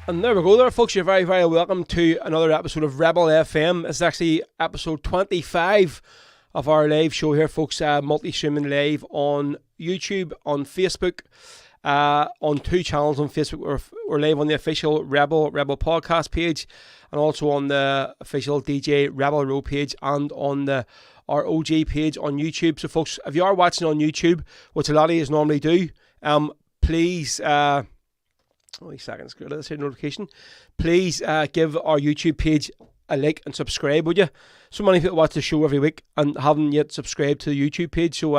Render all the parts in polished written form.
And there we go there, folks. You're very, very welcome to another episode of Rebel FM. It's actually episode 25 of our live show here, folks. Multi-streaming live on YouTube, on Facebook, on two channels on Facebook. We're live on the official Rebel podcast page, and also on the official DJ Rebel Row page, and on our OG page on YouTube. So, folks, if you are watching on YouTube, which a lot of you normally do, please... only seconds, good. Let's say notification. Please give our YouTube page a like and subscribe, would you? So many people watch the show every week and haven't yet subscribed to the YouTube page, so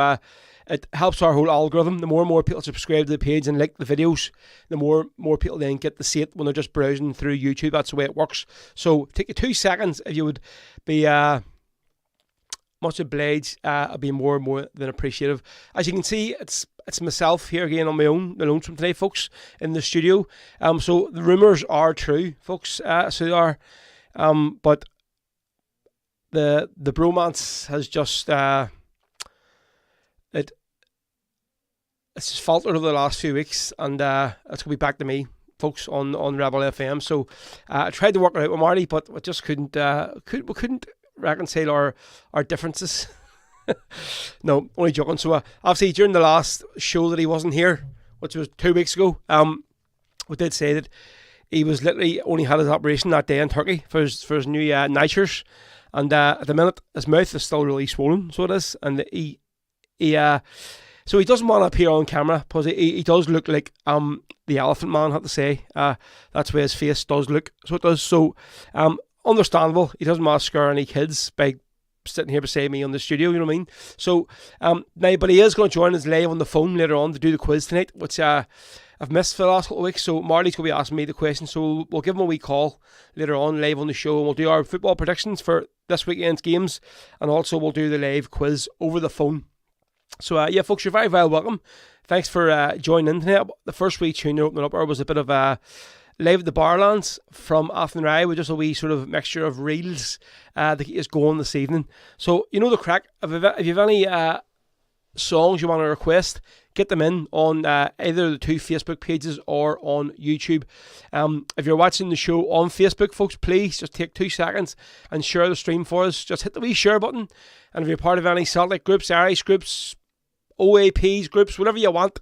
it helps our whole algorithm. The more and more people subscribe to the page and like the videos, the more people then get to see it when they're just browsing through YouTube. That's the way it works. So take you 2 seconds if you would be much obliged. I'd be more and more than appreciative. As you can see, it's myself here again on my own, the lonesome today, folks, in the studio. So the rumours are true, folks. So they are. But the bromance has just it's just faltered over the last few weeks, and it's gonna be back to me, folks, on Rebel FM. So I tried to work it out with Marty, but we just couldn't reconcile our differences. No, only joking. So obviously during the last show that he wasn't here, which was 2 weeks ago, we did say that he was literally only had his operation that day in Turkey for his new nitrous, and at the minute his mouth is still really swollen, so it is, and he so he doesn't want to appear on camera because he does look like the Elephant Man, I have to say. That's where his face does look, so it does. So understandable, he doesn't want to scare any kids by sitting here beside me on the studio, you know what I mean? So now, but he is going to join us live on the phone later on to do the quiz tonight, which I've missed for the last couple of weeks. So Marty's going to be asking me the question, so we'll give him a wee call later on live on the show, and we'll do our football predictions for this weekend's games, and also we'll do the live quiz over the phone. So yeah, folks, you're very, very welcome. Thanks for joining in tonight. The first wee tune opening up was a bit of Live at the Barlands from Athenry, with just a wee sort of mixture of reels that is going this evening. So you know the crack. If you have any songs you want to request, get them in on either the two Facebook pages or on YouTube. If you're watching the show on Facebook, folks, please just take 2 seconds and share the stream for us. Just hit the wee share button, and if you're part of any Celtic groups, Irish groups, OAPs groups, whatever you want,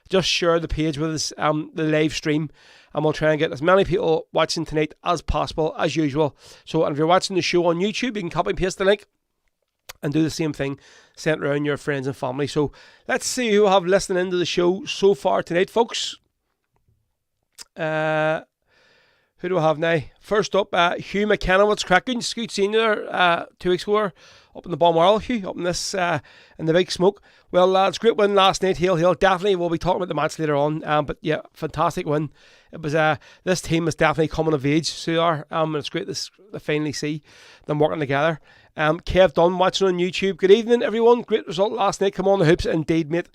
just share the page with us, the live stream, and we'll try and get as many people watching tonight as possible, as usual. So, and if you're watching the show on YouTube, you can copy and paste the link and do the same thing, send it around your friends and family. So let's see who have listened into the show so far tonight, folks. Who do I have now? First up, Hugh McKenna. What's cracking? Good seeing you there 2 weeks ago, up in the Balmoral, Hugh, up in this in the big smoke. Well, lads, great win last night. He'll definitely, we'll be talking about the match later on. But yeah, fantastic win. It was this team is definitely coming of age, so they are. And it's great to finally see them working together. Kev Dunn watching on YouTube. Good evening, everyone. Great result last night. Come on the hoops, indeed, mate.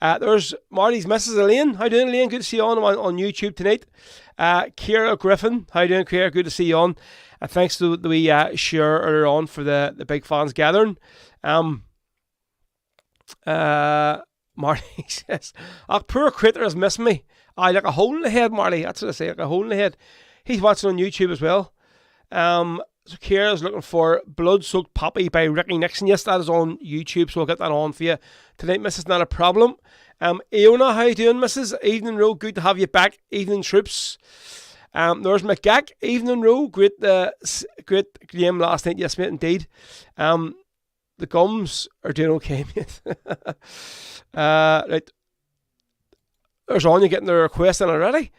There's Marty's Mrs. Elaine. How you doing, Elaine? Good to see you on YouTube tonight. Ciara Griffin. How you doing, Ciara? Good to see you on. Thanks to the wee share earlier on for the big fans gathering. Marty says, poor critter is missing me. I like a hole in the head, Marty. That's what I say, like a hole in the head. He's watching on YouTube as well. So Ciara's looking for Blood Soaked Poppy by Ricky Nixon. Yes, that is on YouTube, so I'll get that on for you tonight, Mrs. Not a problem. Iona, how you doing, Mrs.? Evening Row, good to have you back. Evening Troops. There's McGack, Evening Row. Great game last night, yes, mate, indeed. The gums are doing okay, mate. Right. There's Anya getting their request in already.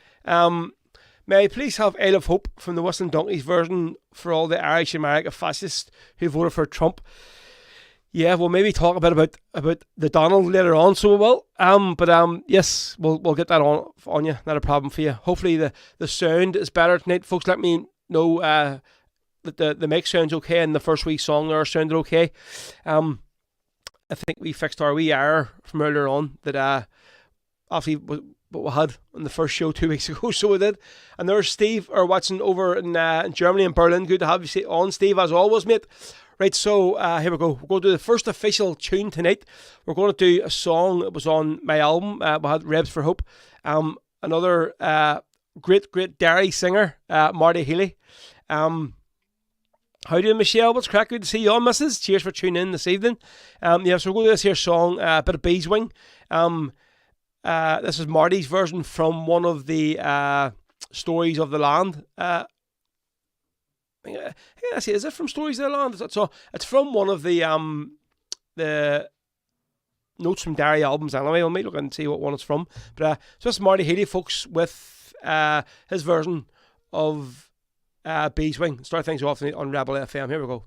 May I please have Isle of Hope from the Whistling Donkeys version for all the Irish America fascists who voted for Trump? Yeah, we'll maybe talk a bit about the Donald later on, so we will. But yes, we'll get that on you. Not a problem for you. Hopefully the sound is better tonight, folks. Let me know that the mic sounds okay and the first wee song there sounded okay. I think we fixed our wee error from earlier on that obviously what we had on the first show 2 weeks ago, so we did. And there's Steve, watching over in Germany and Berlin. Good to have you on, Steve, as always, mate. Right, so here we go. We're going to do the first official tune tonight. We're going to do a song that was on my album. We had Rebs for Hope. Another great Derry singer, Marty Healy. How do you, Michelle? What's crack? Good to see you on, missus. Cheers for tuning in this evening. So we're going to do this here song, a bit of Beeswing. This is Marty's version from one of the Stories of the Land. Is it from Stories of the Land? So it's from one of the Notes from Derry albums anyway. I might look and see what one it's from. But so it's Marty Healy, folks, with his version of Beeswing. Start things off on Rebel FM. Here we go.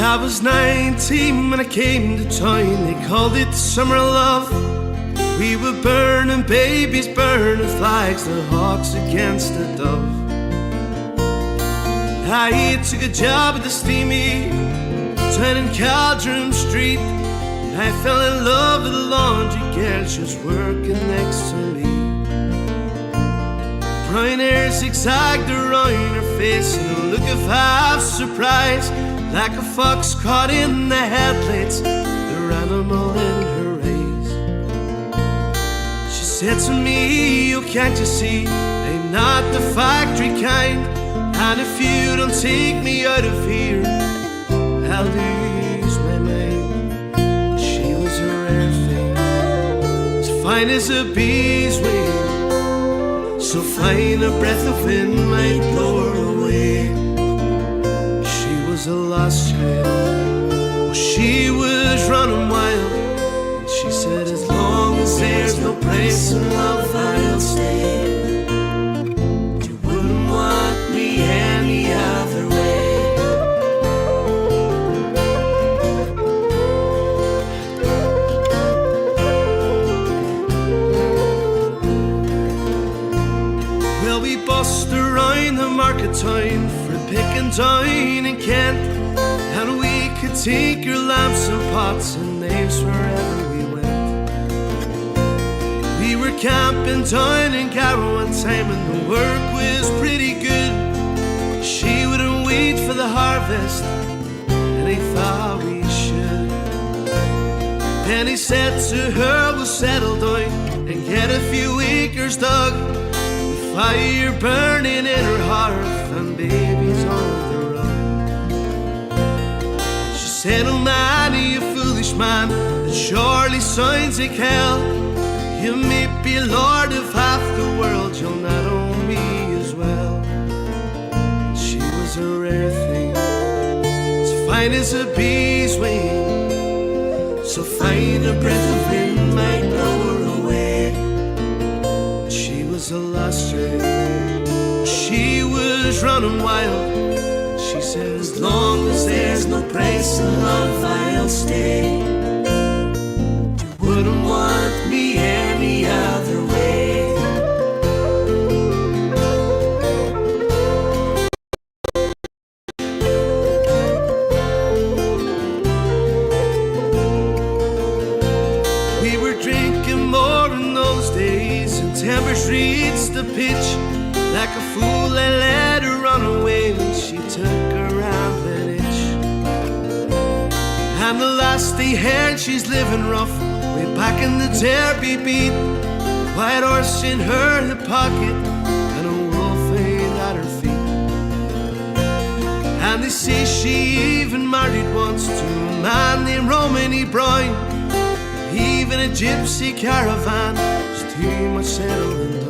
I was 19 when I came to town. They called it the summer of love. We were burning babies, burning flags, the hawks against the dove. I took a job at the steamy town in Caldrum Street, and I fell in love with a laundry girl. She was working next to me. Brown hair zigzagged around her face and a look of half surprise, like a fox caught in the headlights, the animal in her rays. She said to me, oh, can't you see, I'm not the factory kind, and if you don't take me out of here, I'll lose my mind. She was a rare thing, as fine as a bee's wing, so fine a breath of wind might blow her away. A lost child, well, she was running wild, and she said, as long as there's no place in love, I'll stay. You wouldn't want me any other way. Well, we bust around the market town for picking down in Kent, and we could take your lamps and pots and knives wherever we went. We were camping down in Carrow one time, and the work was pretty good. She wouldn't wait for the harvest, and I thought we should. Then he said to her, we'll settle down and get a few acres dug, with fire burning in her hearth and babies on the run. She said, oh man, you foolish man, that surely sounds like hell. You may be lord of half the world, you'll not own me as well. She was a rare thing, as fine as a bee's wing, so fine a breath of wind might blow her away. She was a lost child, she was running wild. She said, as long as there's no price in love, I'll stay. You wouldn't want me any other way. We were drinking more in those days, and tempers reached the pitch. Like a fool, I let her run away when she took her rambling itch. And the last they heard, she's living rough, way back in the Derby beat. White horse in her hip pocket, and a wolf ain't at her feet. And they say she even married once to a man named Romany Brown. Even a gypsy caravan was too much settling down.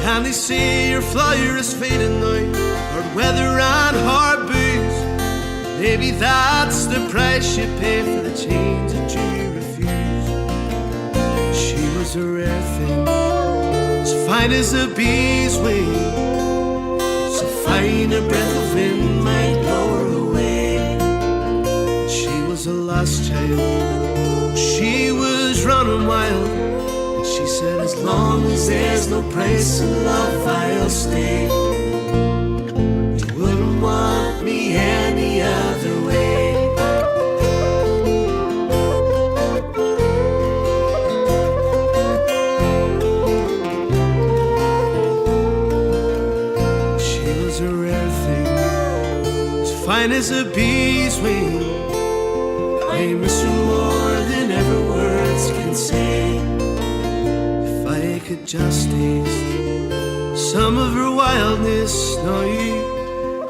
And they say your flyer is fading now, hard weather and hard booze. Maybe that's the price you pay for the change that you refuse. She was a rare thing, as fine as a bee's wing, so fine a breath of wind might blow her away. She was a lost child, she was running wild. She said, as long as there's no price in love, I'll stay. You wouldn't want me any other way. fine as a bee's wing. I miss her more than ever words can say. If I could just taste some of her wildness now,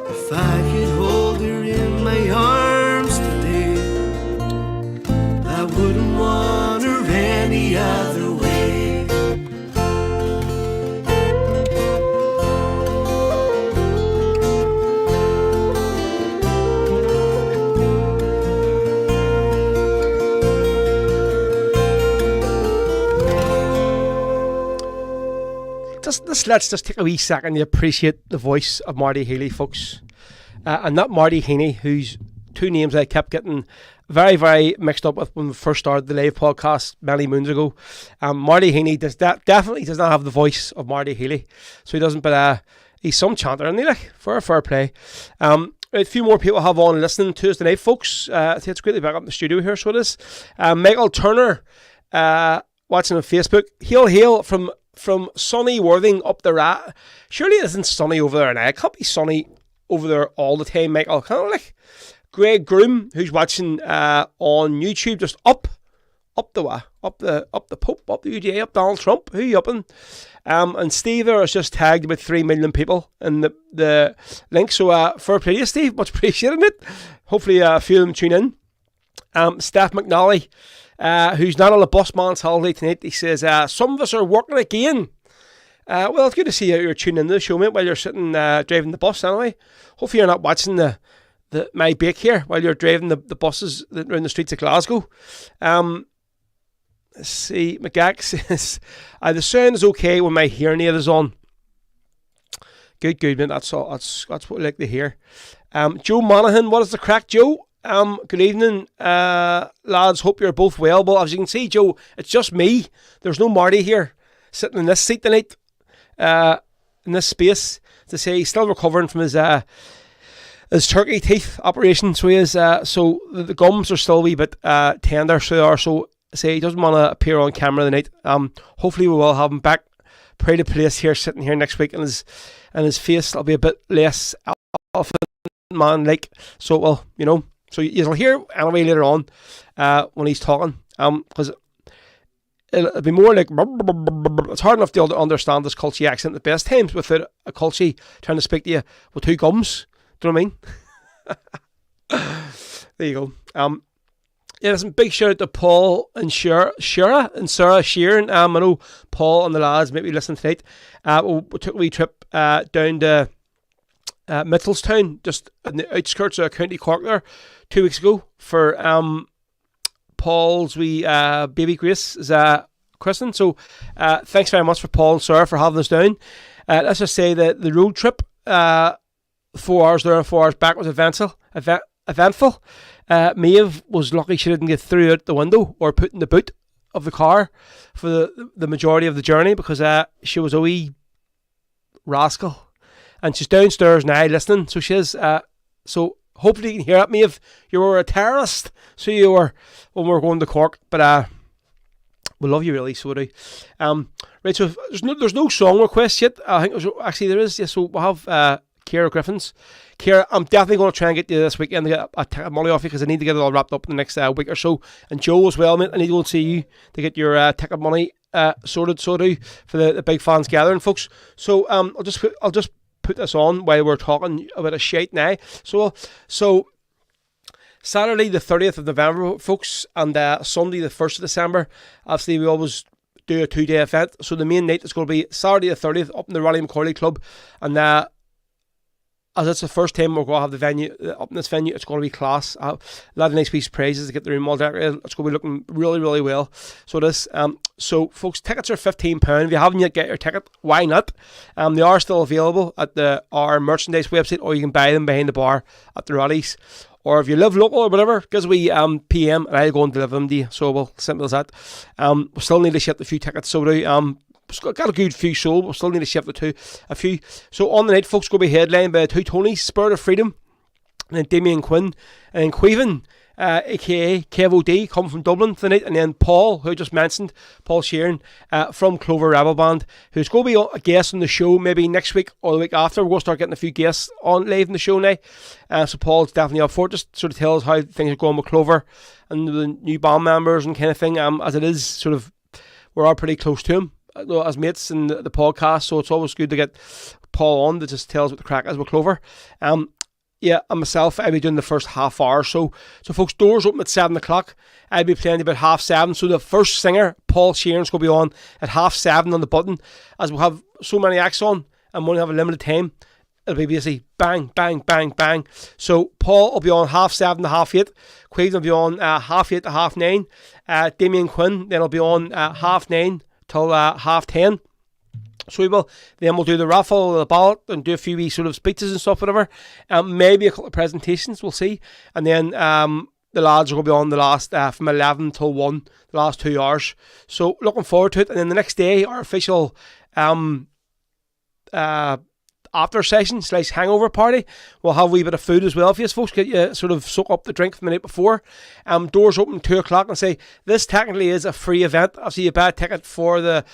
if I could hold her in my arms today, I wouldn't want her any other way. Let's just take a wee second to appreciate the voice of Marty Healy, folks. And that Marty Heaney, whose two names I kept getting very, very mixed up with when we first started the live podcast many moons ago. Marty Heaney definitely does not have the voice of Marty Healy. So he doesn't, but he's some chanter, isn't he? Like, for a fair play. A few more people have on listening to us tonight, folks. It's great to be back up in the studio here, so it is. Michael Turner, watching on Facebook. Hail from sunny Worthing up the Rat. Surely it isn't sunny over there now. It can't be sunny over there all the time, Michael. Kind of like Greg Groom, who's watching on YouTube, just up the Pope, up the UDA, up Donald Trump. Who you upping? And Steve there has just tagged about 3 million people in the link. So fair play to you, Steve. Much appreciated it. Hopefully a few of them tune in. Steph McNally, who's not on a busman's holiday tonight, he says, some of us are working again. Well, it's good to see you're tuning into the show, mate, while you're sitting driving the bus anyway. Hopefully you're not watching my bake here while you're driving the buses around the streets of Glasgow. Let's see, McGack says, the sound is okay when my hearing aid is on. Good, mate, that's what we like to hear. Joe Monaghan, what is the crack, Joe? Good evening, lads. Hope you're both well. But as you can see, Joe, it's just me. There's no Marty here sitting in this seat tonight, in this space. To say he's still recovering from his turkey teeth operation. So he is. So the gums are still a wee bit tender. So they are. So say he doesn't want to appear on camera tonight. Hopefully we will have him back, pride of place here, sitting here next week, and his face will be a bit less elephant man like. So well, you know. So you'll hear anyway later on when he's talking, because it'll be more like, it's hard enough to understand this Culture accent at the best times without a Culture trying to speak to you with two gums. Do you know what I mean? There you go. Yeah, listen, big shout out to Paul and Shira and Sarah Sheeran. I know Paul and the lads maybe listen tonight. We took a wee trip down to Middlestown, just in the outskirts of County Cork there, 2 weeks ago for Paul's wee baby Grace's christening. So thanks very much for Paul and Sarah for having us down. Let's just say that the road trip, 4 hours there and 4 hours back, was eventful. Maeve was lucky she didn't get through out the window or put in the boot of the car for the majority of the journey, because she was a wee rascal. And she's downstairs now listening, so she is. So hopefully you can hear it, Maeve. You were a terrorist, so you were when we were going to Cork. But we love you really, so do. Right, so there's no song request yet. I think there is. Yeah, so we'll have Ciara Griffins. Ciara, I'm definitely going to try and get you this weekend to get a ticket money off you, because I need to get it all wrapped up in the next week or so. And Joe as well, mate. I need to go and see you to get your ticket money sorted. So do for the big fans gathering, folks. So I'll just put this on while we're talking about a shite now. So Saturday the 30th of November, folks, and Sunday the 1st of December. Obviously, we always do a 2-day event. So the main night is going to be Saturday the 30th up in the Raleigh McCorley Club, and as it's the first time we're going to have the venue up in this venue, it's going to be class. A lot of nice piece of prizes to get the room all decorated. It's going to be looking really, really well. So it is. So folks, tickets are £15. If you haven't yet got your ticket, why not? They are still available at our merchandise website, or you can buy them behind the bar at the Rallies. Or if you live local or whatever, give us a wee PM and I'll go and deliver them to you. So well, simple as that. We still need to ship a few tickets. So do got a good few sold. We still need to ship a few. So on the night, folks, going to be headlined by two Tonys, Spirit of Freedom, and then Damien Quinn, and then Quaven, aka KevOD, come from Dublin tonight, and then Paul, who I just mentioned, Paul Sheeran from Clover Rebel Band, who's going to be a guest on the show maybe next week or the week after. We're going to start getting a few guests on live in the show now. So Paul's definitely up for it. Just sort of tell us how things are going with Clover and the new band members and kind of thing. As it is, sort of, we're all pretty close to him as mates in the podcast, so it's always good to get Paul on to just tell us what the crack is with Clover. Yeah, and myself, I'll be doing the first half hour. So folks, doors open at 7 o'clock. I'll be playing about 7:30. So the first singer, Paul Sheeran's going to be on at 7:30 on the button. As we'll have so many acts on and we only have a limited time, it'll be basically bang, bang, bang, bang. So Paul will be on 7:30 to 8:30. Quaid will be on 8:30 to 9:30. Damien Quinn then will be on 9:30 till 10:30. So we'll do the raffle, the ballot, and do a few wee sort of speeches and stuff, whatever. Maybe a couple of presentations, we'll see. And then the lads are going to be on the last, from 11 till 1, the last 2 hours. So looking forward to it. And then the next day, our official after session / hangover party. We'll have a wee bit of food as well for you folks, get you sort of soak up the drink from the night before. Doors open 2 o'clock, and say this technically is a free event. After you buy a ticket for the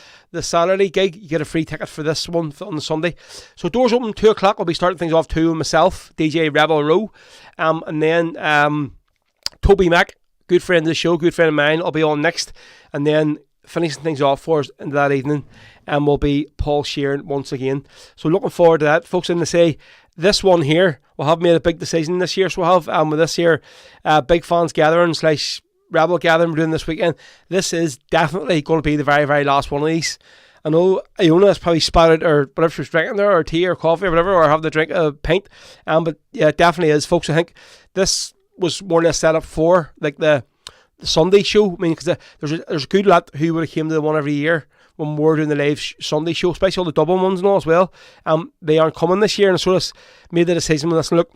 Saturday gig, you get a free ticket for this one on the Sunday. So doors open 2 o'clock. I'll be starting things off too, myself, DJ Rebel Row, and then Toby Mac, good friend of the show, good friend of mine, I'll be on next, and then finishing things off for us in that evening will be Paul Sheeran once again. So looking forward to that, folks. And to say this one here, we'll have made a big decision this year. So we'll have with this year big fans gathering / rebel gathering we're doing this weekend. This is definitely going to be the very, very last one of these. I know Iona has probably spotted or whatever she's drinking there, or tea or coffee or whatever, or have the drink a pint. But yeah, it definitely is, folks. I think this was more or less set up for like the Sunday show. I mean, because there's a good lot who would have came to the one every year when we're doing the live Sunday show, especially all the Dublin ones and all as well. They aren't coming this year, and sort of made the decision with this. Look,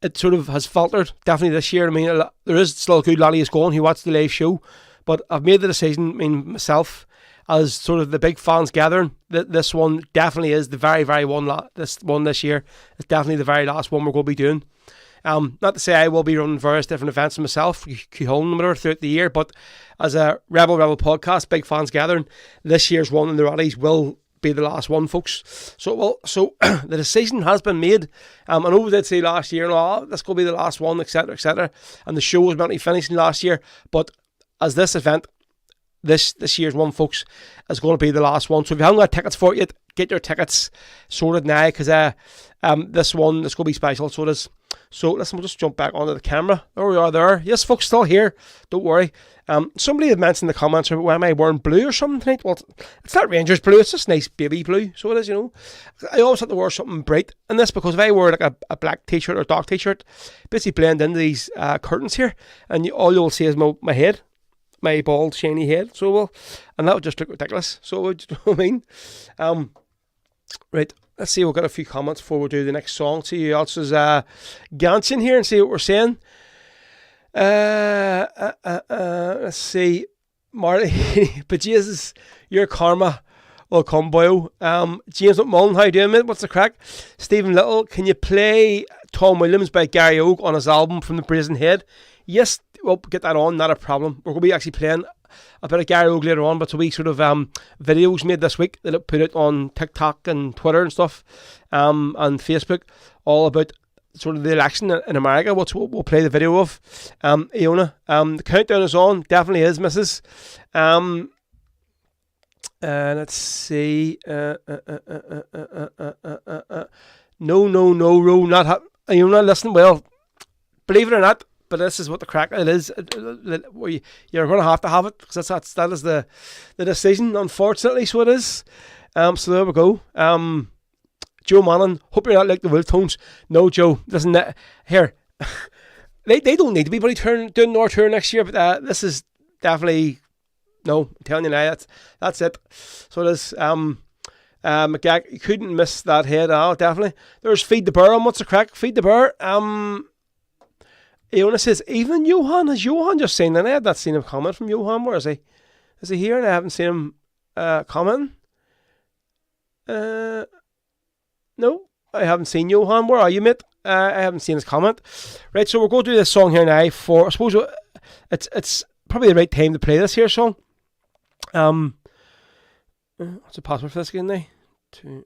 it sort of has faltered definitely this year. I mean, there is still a good lot of us going who watch the live show, but I've made the decision, I mean, myself, as sort of the big fans gathering, that this one definitely is the very, very one. This one this year is definitely the very last one we're going to be doing. Not to say I will be running various different events myself, Cuhone and whatever, throughout the year, but as a Rebel podcast, big fans gathering, this year's one in the Rallies will be the last one, folks. So the decision has been made. I know we did say last year, this could be the last one, etc., etc., and the show was meant to be finishing last year, but as this event, this year's one, folks, is going to be the last one. So if you haven't got tickets for it yet, get your tickets sorted now, because this one is going to be special, so it is. So listen, we'll just jump back onto the camera. There we are there. Yes, folks, still here. Don't worry. Somebody had mentioned in the comments, why am I wearing blue or something tonight? Well, it's not Rangers blue, it's just nice baby blue. So it is, you know. I always have to wear something bright in this, because if I wear like a black t-shirt or dark t-shirt, basically blend into these curtains here, and all you'll see is my head, my bald, shiny head. So and that would just look ridiculous. So you know what I mean? Right. Let's see, we've got a few comments before we do the next song. See who else is Ganson here and see what we're saying. Let's see. Marty, but Jesus, your karma will come, boyo. James McMullen, how you doing, mate? What's the crack? Stephen Little, can you play Tom Williams by Gary Oak on his album From the Brazen Head? Yes, we'll get that on, not a problem. We're going to be actually playing a bit of Gary Oak later on, but a wee sort of videos made this week that I put it on TikTok and Twitter and stuff, and Facebook, all about sort of the election in America, which we'll play the video of. Iona, the countdown is on, definitely is, missus. Let's see. No, Ro, not Iona, listen, well, believe it or not, but this is what the crack it is. You're going to have it, because that is the decision, unfortunately. So it is. So there we go. Joe Mannon, hope you're not like the Wolf Tones. No, Joe, listen. Here, they don't need to be doing North Tour next year, but this is definitely no. I'm telling you now, that's it. So it is. McGack, you couldn't miss that head. Definitely. There's Feed the Bear on. What's the crack? Feed the Bear. Iona says, even Johan, has Johan just seen that? I had not seen him comment from Johan. Where is he? Is he here? And I haven't seen him commenting. No, I haven't seen Johan. Where are you, mate? I haven't seen his comment. Right, so we're going to do this song here now. I suppose it's probably the right time to play this here song. What's the password for this again now? There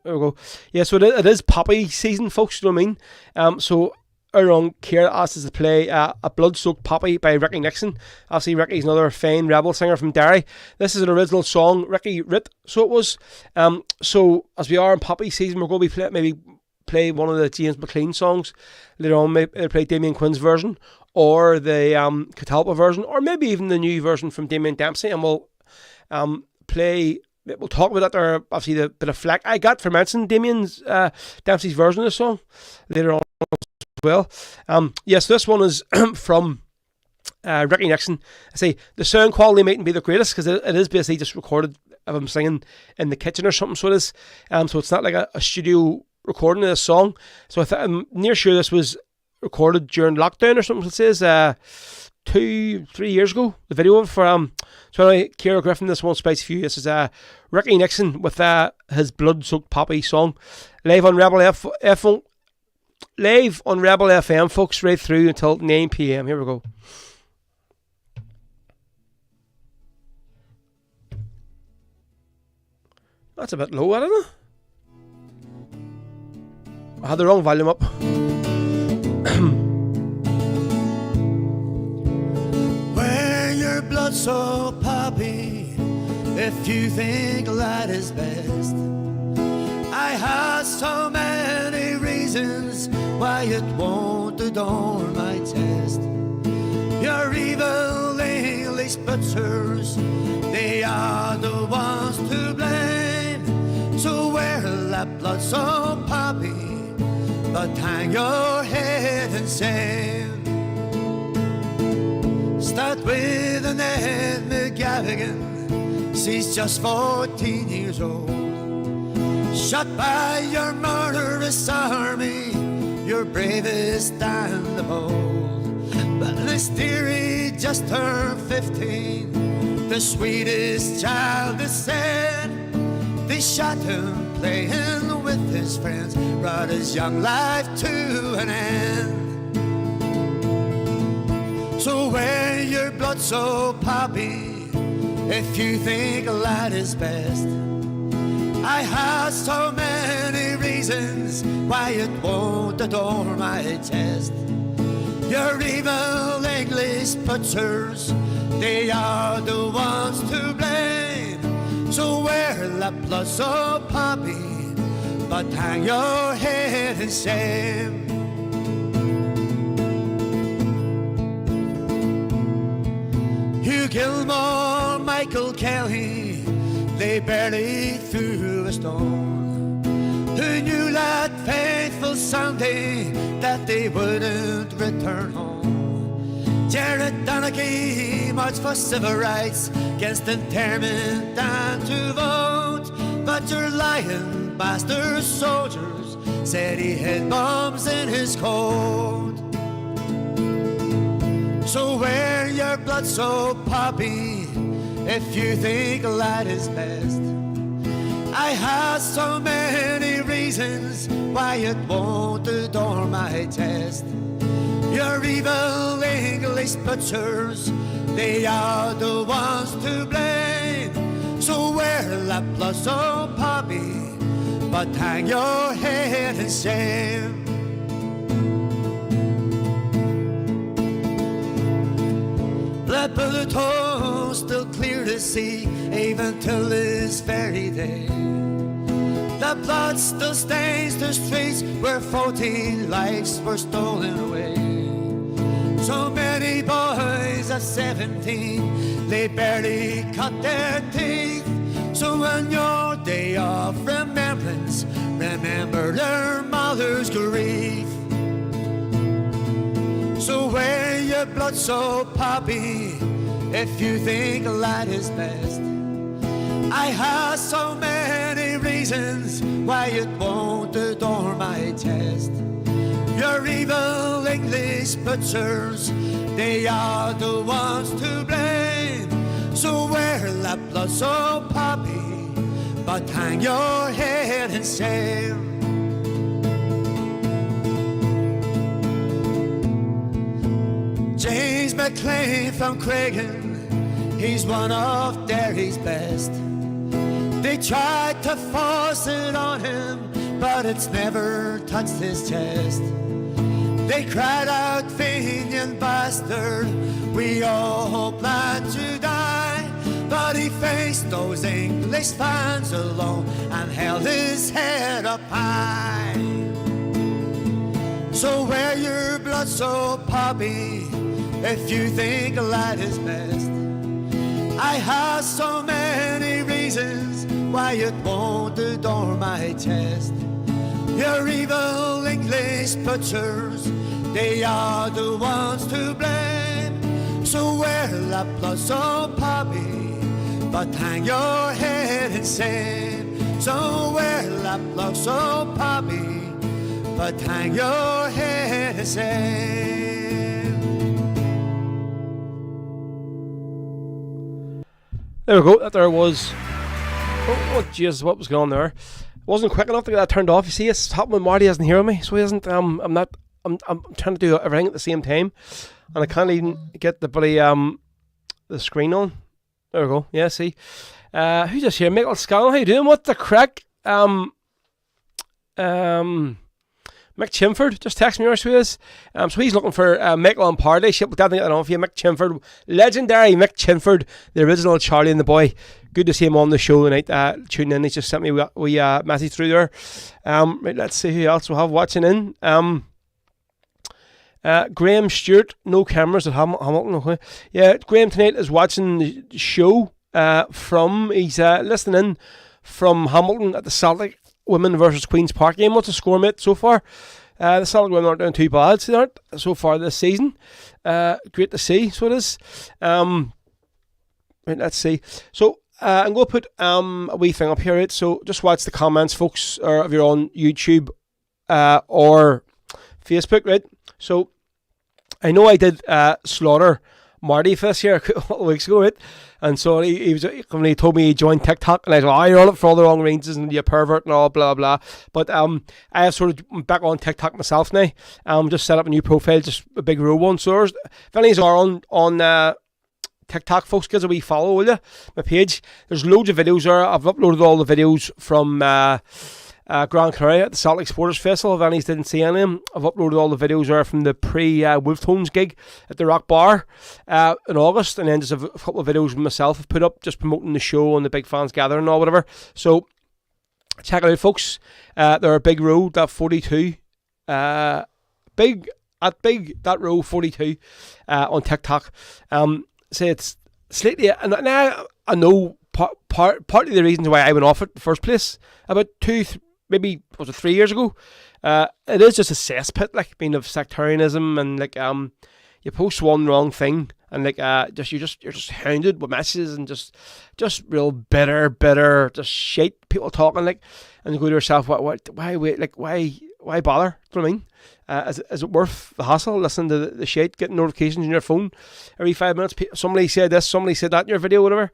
we go. Yeah, so it is poppy season, folks. You know what I mean? So Aaron Kier asked us to play a Blood-Soaked Poppy by Ricky Nixon. Obviously, Ricky's another fine rebel singer from Derry. This is an original song Ricky writ, so it was. So as we are in poppy season, we're going to be play one of the James McLean songs later on. Maybe play Damien Quinn's version, or the Catalpa version, or maybe even the new version from Damien Dempsey, and we'll play. We'll talk about that there. Obviously, the bit of flack I got for mentioning Damien's Dempsey's version of the song later on as well. Yes, this one is from Ricky Nixon. I say the sound quality mightn't be the greatest because it is basically just recorded of him singing in the kitchen or something. So it is. So it's not like a studio recording of this song. So I'm near sure this was recorded during lockdown or something. It says 2-3 years ago. The video of it for so anyway, Ciara Griffin, this one spicy for you. This is Ricky Nixon with his Blood-Soaked Poppy song, live on Rebel FM, folks, right through until 9 p.m. Here we go. That's a bit low, I don't know. I had the wrong volume up. Wear your blood so poppy if you think light is best. I have so many reasons why it won't adorn my test. Your evil English butchers, they are the ones to blame. So wear that blood so poppy, but hang your head in shame. Start with Annette McGavigan, she's just 14 years old. Shot by your murderous army, your bravest and the bold. But this dearie just turned 15, the sweetest child is said. They shot him playing with his friends, brought his young life to an end. So wear your blood so poppy if you think light is best. I have so many reasons why it won't adorn my chest. Your evil English butchers, they are the ones to blame. So wear that blood so poppy, but hang your head in shame. Hugh Gilmore, Michael Kelly, they barely threw a stone. Who knew that fateful Sunday that they wouldn't return home? Jared Donaghy marched for civil rights against internment and to vote, but your lying bastard soldiers said he had bombs in his coat. So wear your blood so poppy if you think light is best. I have so many reasons why it won't adorn my chest. Your evil English butchers, they are the ones to blame. So wear that blood so poppy, but hang your head in shame. That bullet hole still clear to see, even till this very day. The blood still stains the streets where 14 lives were stolen away. So many boys at 17, they barely cut their teeth. So on your day of remembrance, remember their mother's grief. So wear your blood so poppy if you think light is best. I have so many reasons why it won't adorn my chest. Your evil English butchers, they are the ones to blame. So wear that blood so poppy, but hang your head in shame. a claim from Craigan, he's one of Derry's best. They tried to force it on him, but it's never touched his chest. They cried out, Fenian bastard, we all plan to die. But he faced those English fans alone and held his head up high. So wear your blood so poppy if you think a lad is best. I have so many reasons why it won't adorn my chest. Your evil English butchers, they are the ones to blame. So wear that blood so poppy, but hang your head in shame. So wear that blood so poppy, but hang your head in shame. There we go. That there was. Oh, Jesus! What was going on there? Wasn't quick enough to get that turned off. You see, it's happening when Marty hasn't hearing me, so he isn't. I'm not. I'm trying to do everything at the same time, and I can't even get the bloody the screen on. There we go. Yeah, see. Who's this here? Michael Scanlon. How you doing? What the crack? Mick Chimford just texted me, who is. So he's looking for Michael and Party. Shit, we'll definitely get it on for you. Mick Chimford, legendary Mick Chimford, the original Charlie and the Boy. Good to see him on the show tonight. Tuning in, he's just sent me a message through there. Right, let's see who else we'll have watching in. Graham Stewart, no cameras at Hamilton. Okay. Yeah, Graham tonight is watching the show he's listening in from Hamilton at the Celtic Women versus Queen's Park game. What's the score, mate, so far? The Celtic women aren't doing too bad, so they aren't so far this season. Great to see, so it is. Right, let's see. So I'm going to put a wee thing up here, right? So just watch the comments, folks, or if you're on YouTube or Facebook, right? So I know I did slaughter Marty for this year a couple of weeks ago, right? And so he told me he joined TikTok, and I was like, oh, you're on it for all the wrong reasons and you pervert and all, blah, blah. But I have sort of back on TikTok myself now. Just set up a new profile, just a big row one. So if any of you are on TikTok, folks, give us a wee follow, will you? My page. There's loads of videos there. I've uploaded all the videos from Grand Canaria at the Celtic Supporters Festival. If any didn't see any of them, I've uploaded all the videos there from the pre-Wolftones gig at the Rock Bar in August, and then just a couple of videos myself I've put up just promoting the show and the big fans gathering or whatever. So check it out, folks. They're a big row, that 42. That row 42 on TikTok. Say it's slightly, and now I know partly the reasons why I went off it in the first place about 3 years ago. It is just a cesspit, like, being of sectarianism, and like you post one wrong thing and like you're just hounded with messages and just real bitter just shit people talking, like, and you go to yourself, why bother? Do you know what I mean? Is it worth the hassle listening to the shit, getting notifications on your phone every 5 minutes? Somebody said this, somebody said that in your video, whatever.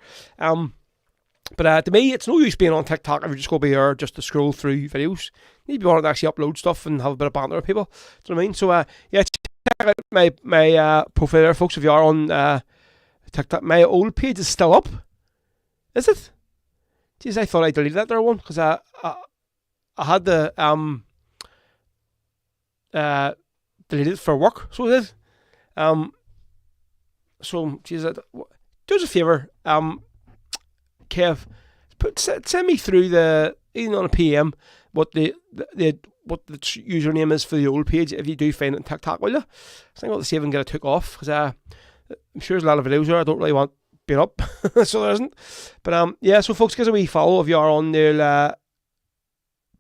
But to me, it's no use being on TikTok if you're just going to be there just to scroll through videos. You need to be wanting to actually upload stuff and have a bit of banter with people. Do you know what I mean? So, yeah, check out my profile there, folks, if you are on TikTok. My old page is still up. Is it? Jeez, I thought I deleted that there one, because I had the deleted it for work, so it is. So, jeez, do us a favour, Kev, send me through even on a PM what the username is for the old page if you do find it on TikTok, will you? I think I'll see if I can get it took off, because I'm sure there's a lot of videos there I don't really want being up, so there isn't. But yeah, so folks, give us a wee follow if you are on there.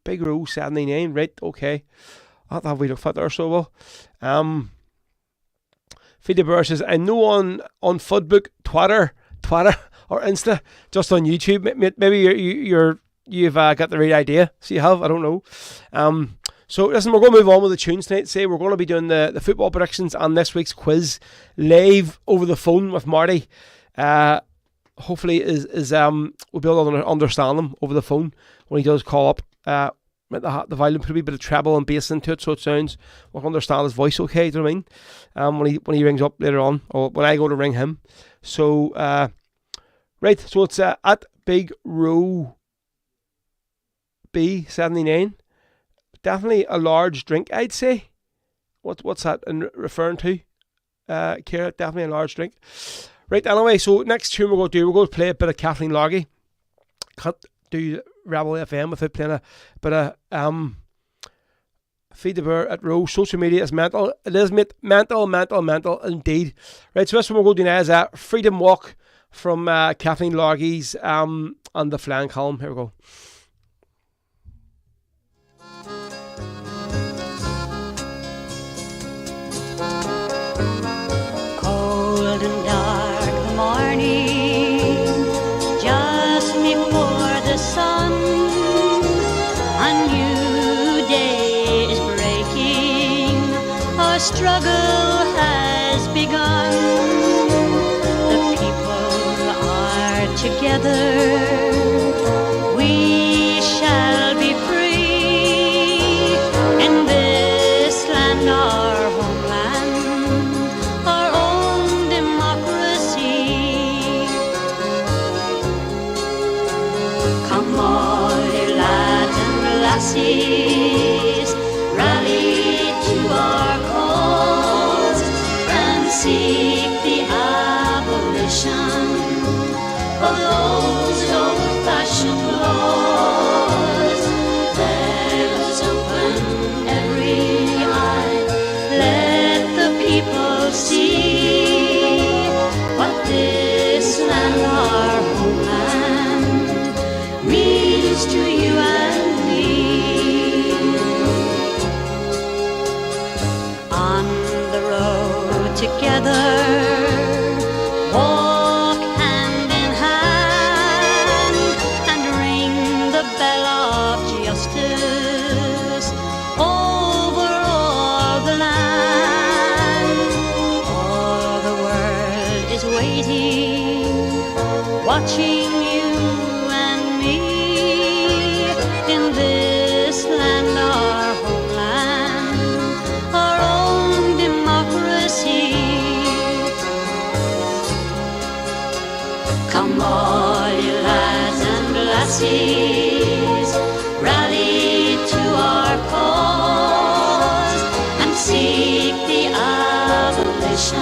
Big Row 79, right? Okay, I'll have a wee look at there, so well. Feedy Burr says, I know on Fudbook, Twitter, or Insta, just on YouTube. Maybe you've got the right idea. So you have, I don't know. So listen, we're going to move on with the tunes tonight. Say we're going to be doing the football predictions and this week's quiz live over the phone with Marty. Hopefully we'll be able to understand them over the phone when he does call up. the volume, put a wee bit of treble and bass into it, so it sounds, I can understand his voice okay, do you know what I mean? When he rings up later on, or when I go to ring him. So, right, so it's at Big Row B79. Definitely a large drink, I'd say. What's that referring to? Ciara, definitely a large drink. Right, anyway, so next tune we're going to play a bit of Kathleen Loggy. Can't do Rebel FM without playing a bit of Feed the Bear at Row. Social media is mental. It is mental indeed. Right, so this one we're going to do now is Freedom Walk from Kathleen Loggy's and the Flying Column. Here we go. Cold and dark the morning, just before the sun, a new day is breaking, our struggle has begun. The people are together, we shall be free in this land, our homeland, our own democracy. Come all you lads and lassies, rally to our cause and seek the abolition of those old-fashioned laws. Let us open every eye, let the people see what this land, our homeland, means to you and me. On the road together, walk hand in hand and ring the bell of justice over all the land. All the world is waiting, watching you and me in this land, our homeland, our own democracy. Come all you lads and lassies, rally to our cause and seek the abolition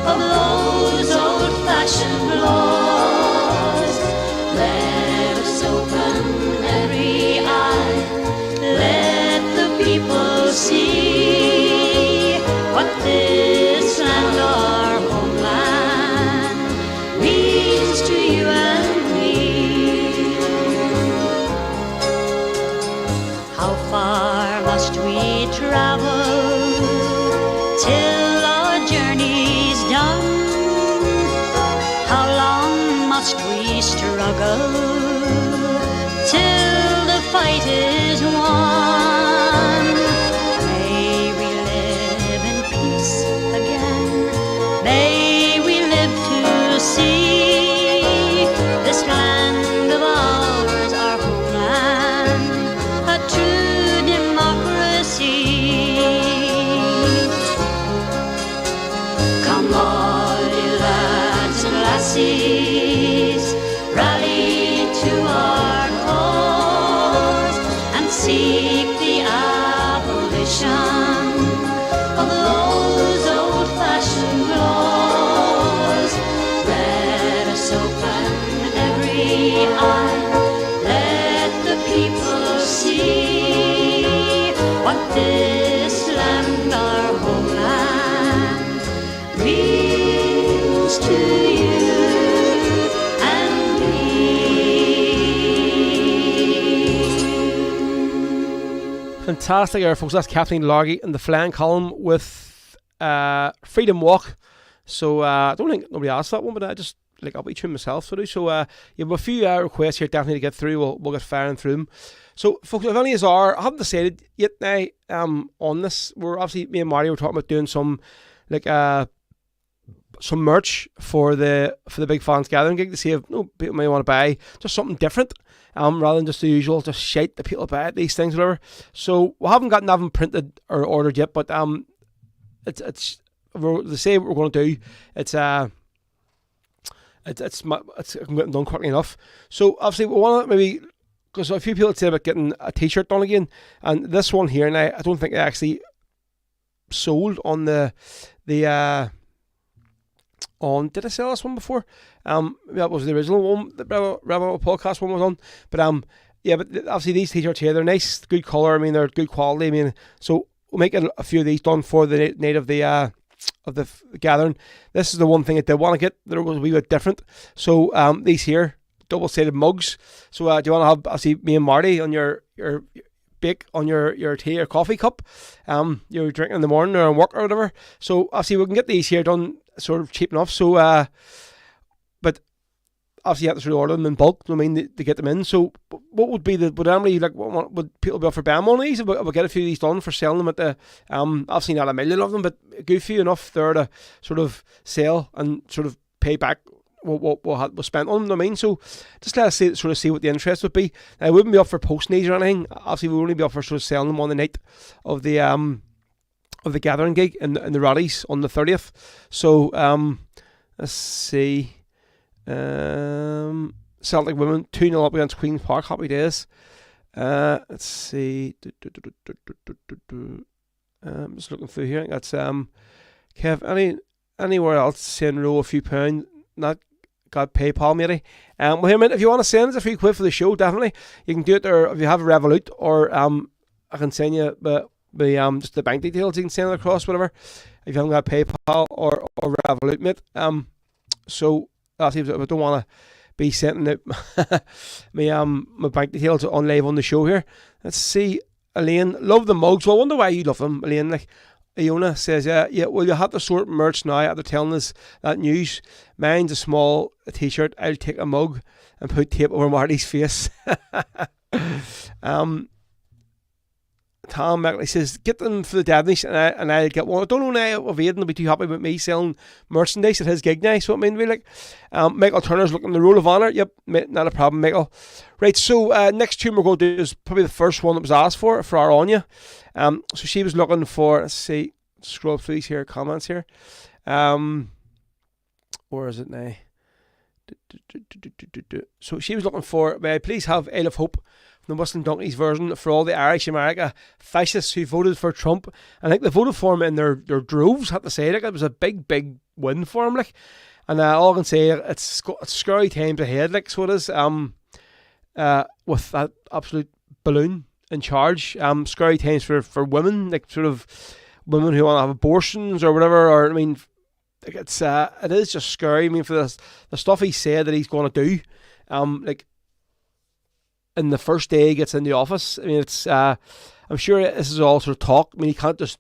of those old-fashioned laws. Let us open every eye, let the people see what this land, our homeland, means to you and me. How far must we travel till our journey's done? How long must we struggle till the fight is won? May we live in peace again, may we live to see this land of ours, our homeland, a true democracy. Come all you lads and lassies, rally to our cause and seek the abolition of those old-fashioned laws. Let us open every eye, let the people see what this land, our homeland, means to you and me. Fantastic there, folks. That's Kathleen Loggy in the Flying Column with Freedom Walk. So I don't think nobody asked that one, but I just like upbeat tune myself to do. So you have a few requests here definitely to get through. We'll get firing through them. So folks, if any are, I haven't decided yet now on this. We're obviously, me and Marty were talking about doing some like some merch for the big fans gathering gig to see if people may want to buy just something different, rather than just the usual just shite that people buy at these things, whatever. So we haven't gotten nothing printed or ordered yet, but it's they say what we're going to do. It's getting done quickly enough. So obviously we want to maybe, because a few people had said about getting a t-shirt done again, and this one here, and I don't think it actually sold on the on, did I sell this one before? That was the original one, the Rebel podcast one was on. But yeah, but obviously these t-shirts here, they're nice, good colour. I mean, they're good quality. I mean, so we'll make a few of these done for the night of the gathering. This is the one thing I did want to get that was a wee bit different. So these here, double-sided mugs. So do you want to have, obviously, me and Marty on your bake on your tea or coffee cup, you're drinking in the morning or on work or whatever. So obviously we can get these here done sort of cheap enough. So but obviously you have to sort of order them in bulk, I mean, to get them in. So what would be would Emily, like, would people be up for buying one of these? We'll get a few of these done for selling them at the, obviously not a million of them, but a good few enough there to sort of sell and sort of pay back what was spent on them, I mean. So just let us see what the interest would be. I wouldn't be up for posting these or anything. Obviously we would only be up for sort of selling them on the night of the gathering gig in the Roddies on the 30th. So let's see, Celtic women 2-0 up against Queen's Park, happy days. Let's see, I'm just looking through here. That's Kev, anywhere else saying row a few pounds, not got PayPal maybe. Well, here, mate, if you want to send us a few quid for the show, definitely you can do it. Or if you have a Revolut, or I can send you just the bank details. You can send it across, whatever. If you haven't got PayPal or Revolut, mate. So that's if I don't want to be sending out my bank details on live on the show here. Let's see, Elaine, love the mugs. Well, I wonder why you love them, Elaine. Like, Iona says, yeah, well, you have to sort merch now after telling us that news. Mine's a small t-shirt. I'll take a mug and put tape over Marty's face. Tom Mackley says, get them for the Dabneys and I'll get one. I don't know now if Aidan will be too happy with me selling merchandise at his gig now. So I mean, really, like, Michael Turner's looking the Roll of Honour. Yep, not a problem, Michael. Right, so next tune we're going to do is probably the first one that was asked for our Anya. So she was looking for, let's see, scroll through these here comments here. Where is it now? So she was looking for, may I please have Isle of Hope, the Muslim Donkeys version, for all the Irish America fascists who voted for Trump. And like, they voted for him in their droves, had to say. Like, it was a big win for him. Like, and all I can say, it's scary times ahead. Like, so it is. With that absolute balloon in charge. Scary times for women, like sort of women who want to have abortions or whatever. Or I mean, like, it is just scary. I mean, for the stuff he said that he's going to do, like, in the first day he gets in the office. I mean, it's I'm sure this is all sort of talk. I mean, he can't just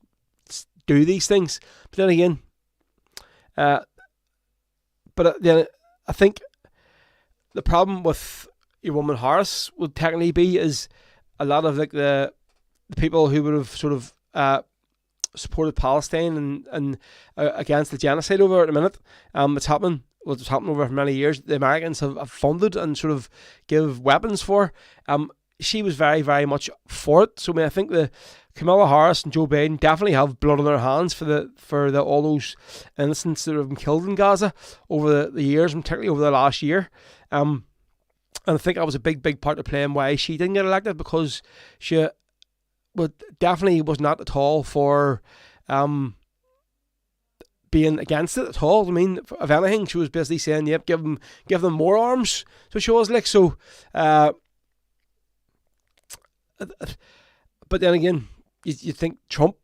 do these things. But then again, then I think the problem with your woman Harris would technically be is a lot of like the people who would have sort of supported Palestine and against the genocide over at the minute. It's happening. Well, it's happened over many years. The Americans have funded and sort of give weapons for. She was very, very much for it. So I mean, I think the Kamala Harris and Joe Biden definitely have blood on their hands for all those innocents that have been killed in Gaza over the years, and particularly over the last year. And I think that was a big part to play in why she didn't get elected, because she definitely was not at all for being against it at all. I mean, if anything, she was basically saying, yep, give them more arms. So she was like, so. But then again, you think Trump,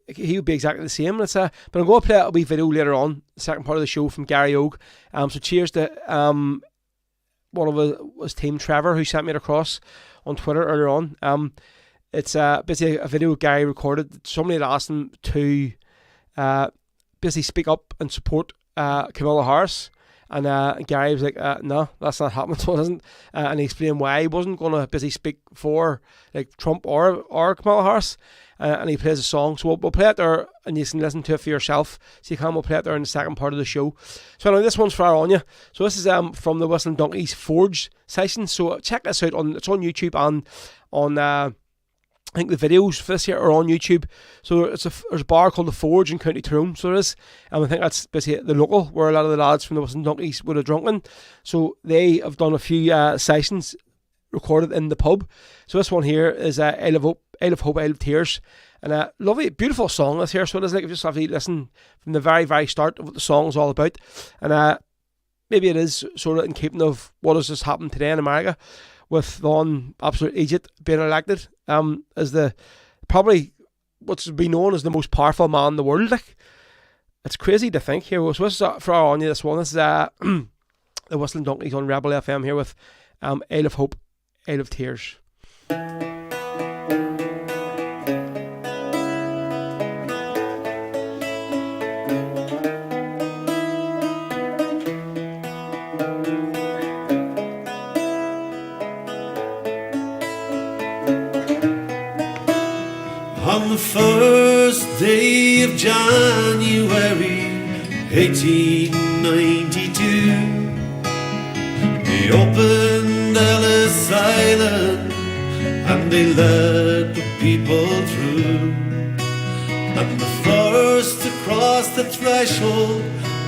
he would be exactly the same. But I'm going to play a wee video later on, the second part of the show, from Gary Ogue. So cheers to one of his team, Trevor, who sent me it across on Twitter earlier on. It's basically a video Gary recorded. Somebody had asked him to basically speak up and support Kamala Harris. And Gary was like, no, that's not happening, so it isn't. And he explained why he wasn't going to basically speak for like Trump or Kamala Harris. And he plays a song. So we'll play it there, and you can listen to it for yourself. So we'll play it there in the second part of the show. So anyway, this one's for Anya. So this is from the Whistling Donkeys Forge session. So check this out. It's on YouTube and on I think the videos for this here are on YouTube. So there's a bar called the Forge in County Tyrone. So there is, and I think that's basically the local where a lot of the lads from the Whistling Donkeys would have drunken. So they have done a few sessions recorded in the pub. So this one here is Isle of Hope, Isle of Tears, and a lovely, beautiful song this here. So it is like, you just have to listen from the very, very start of what the song is all about, and maybe it is sort of in keeping of what has just happened today in America with the absolute idiot being elected as the probably what's been known as the most powerful man in the world. Like, it's crazy to think here. So this is for Anya. This one. This is the Whistling Donkeys on Rebel FM here with Isle of Hope, Isle of Tears. On the first day of January 1892, they opened Ellis Island and they let the people through. And the first to cross the threshold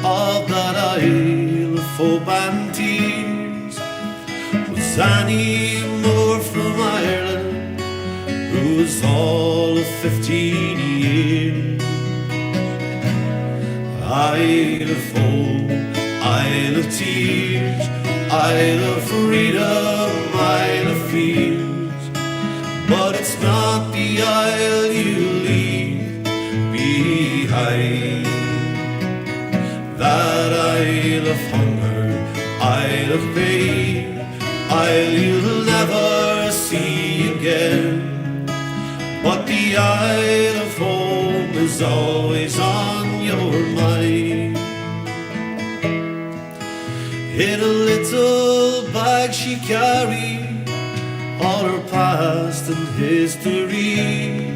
of that Isle of Hope and Tears was Annie Moore from Ireland, who was all of 15 years. Isle of Hope, Isle of Tears, Isle of freedom, Isle of fears. But it's not the isle you leave behind, that Isle of hunger, Isle of pain, Isle you'll never see again. But the Isle of home is always on your mind. In a little bag she carried all her past and history,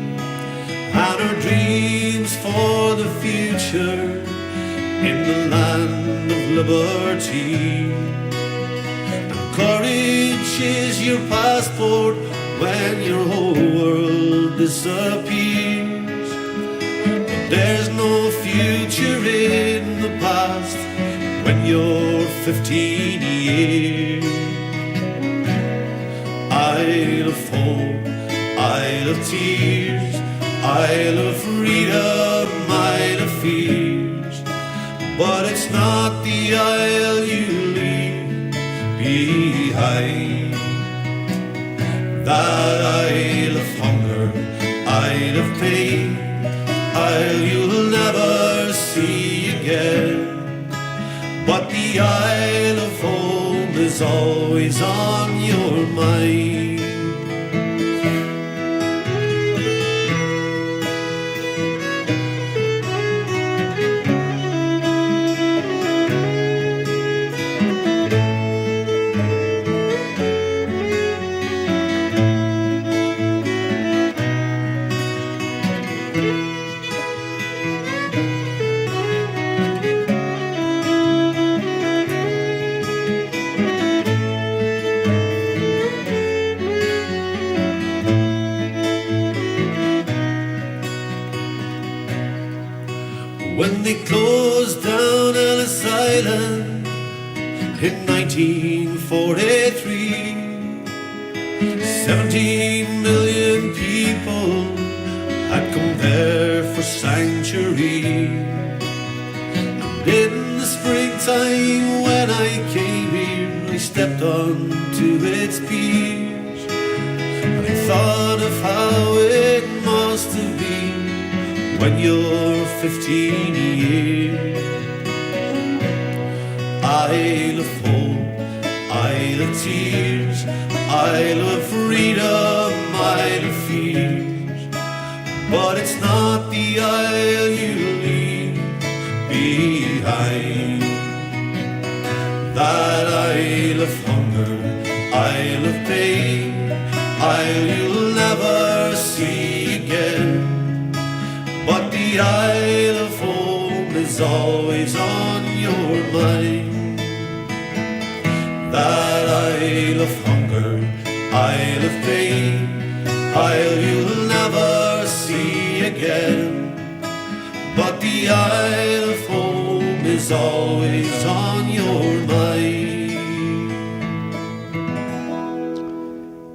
and her dreams for the future in the land of liberty. And courage is your passport when your whole world disappears. But there's no future in the past when you're 15 years. Isle of hope, Isle of tears, Isle of freedom, Isle of fears. But it's not the isle you leave behind, that Isle of hunger, Isle of pain, Isle you'll never see again. But the Isle of home is always on your mind. When they closed down Ellis Island in 1943, 17 million people had come there for sanctuary. And in the springtime when I came here, I stepped onto its piers, and I thought of how it must have been when you're 15 years. Isle of hope, Isle of tears, Isle of freedom, Isle of fears. But it's not the isle you leave behind, pay, Isle you'll never see again. But the Isle of home is always on your mind. That Isle of hunger, Isle of pain, Isle you'll never see again. But the Isle of home is always on your mind.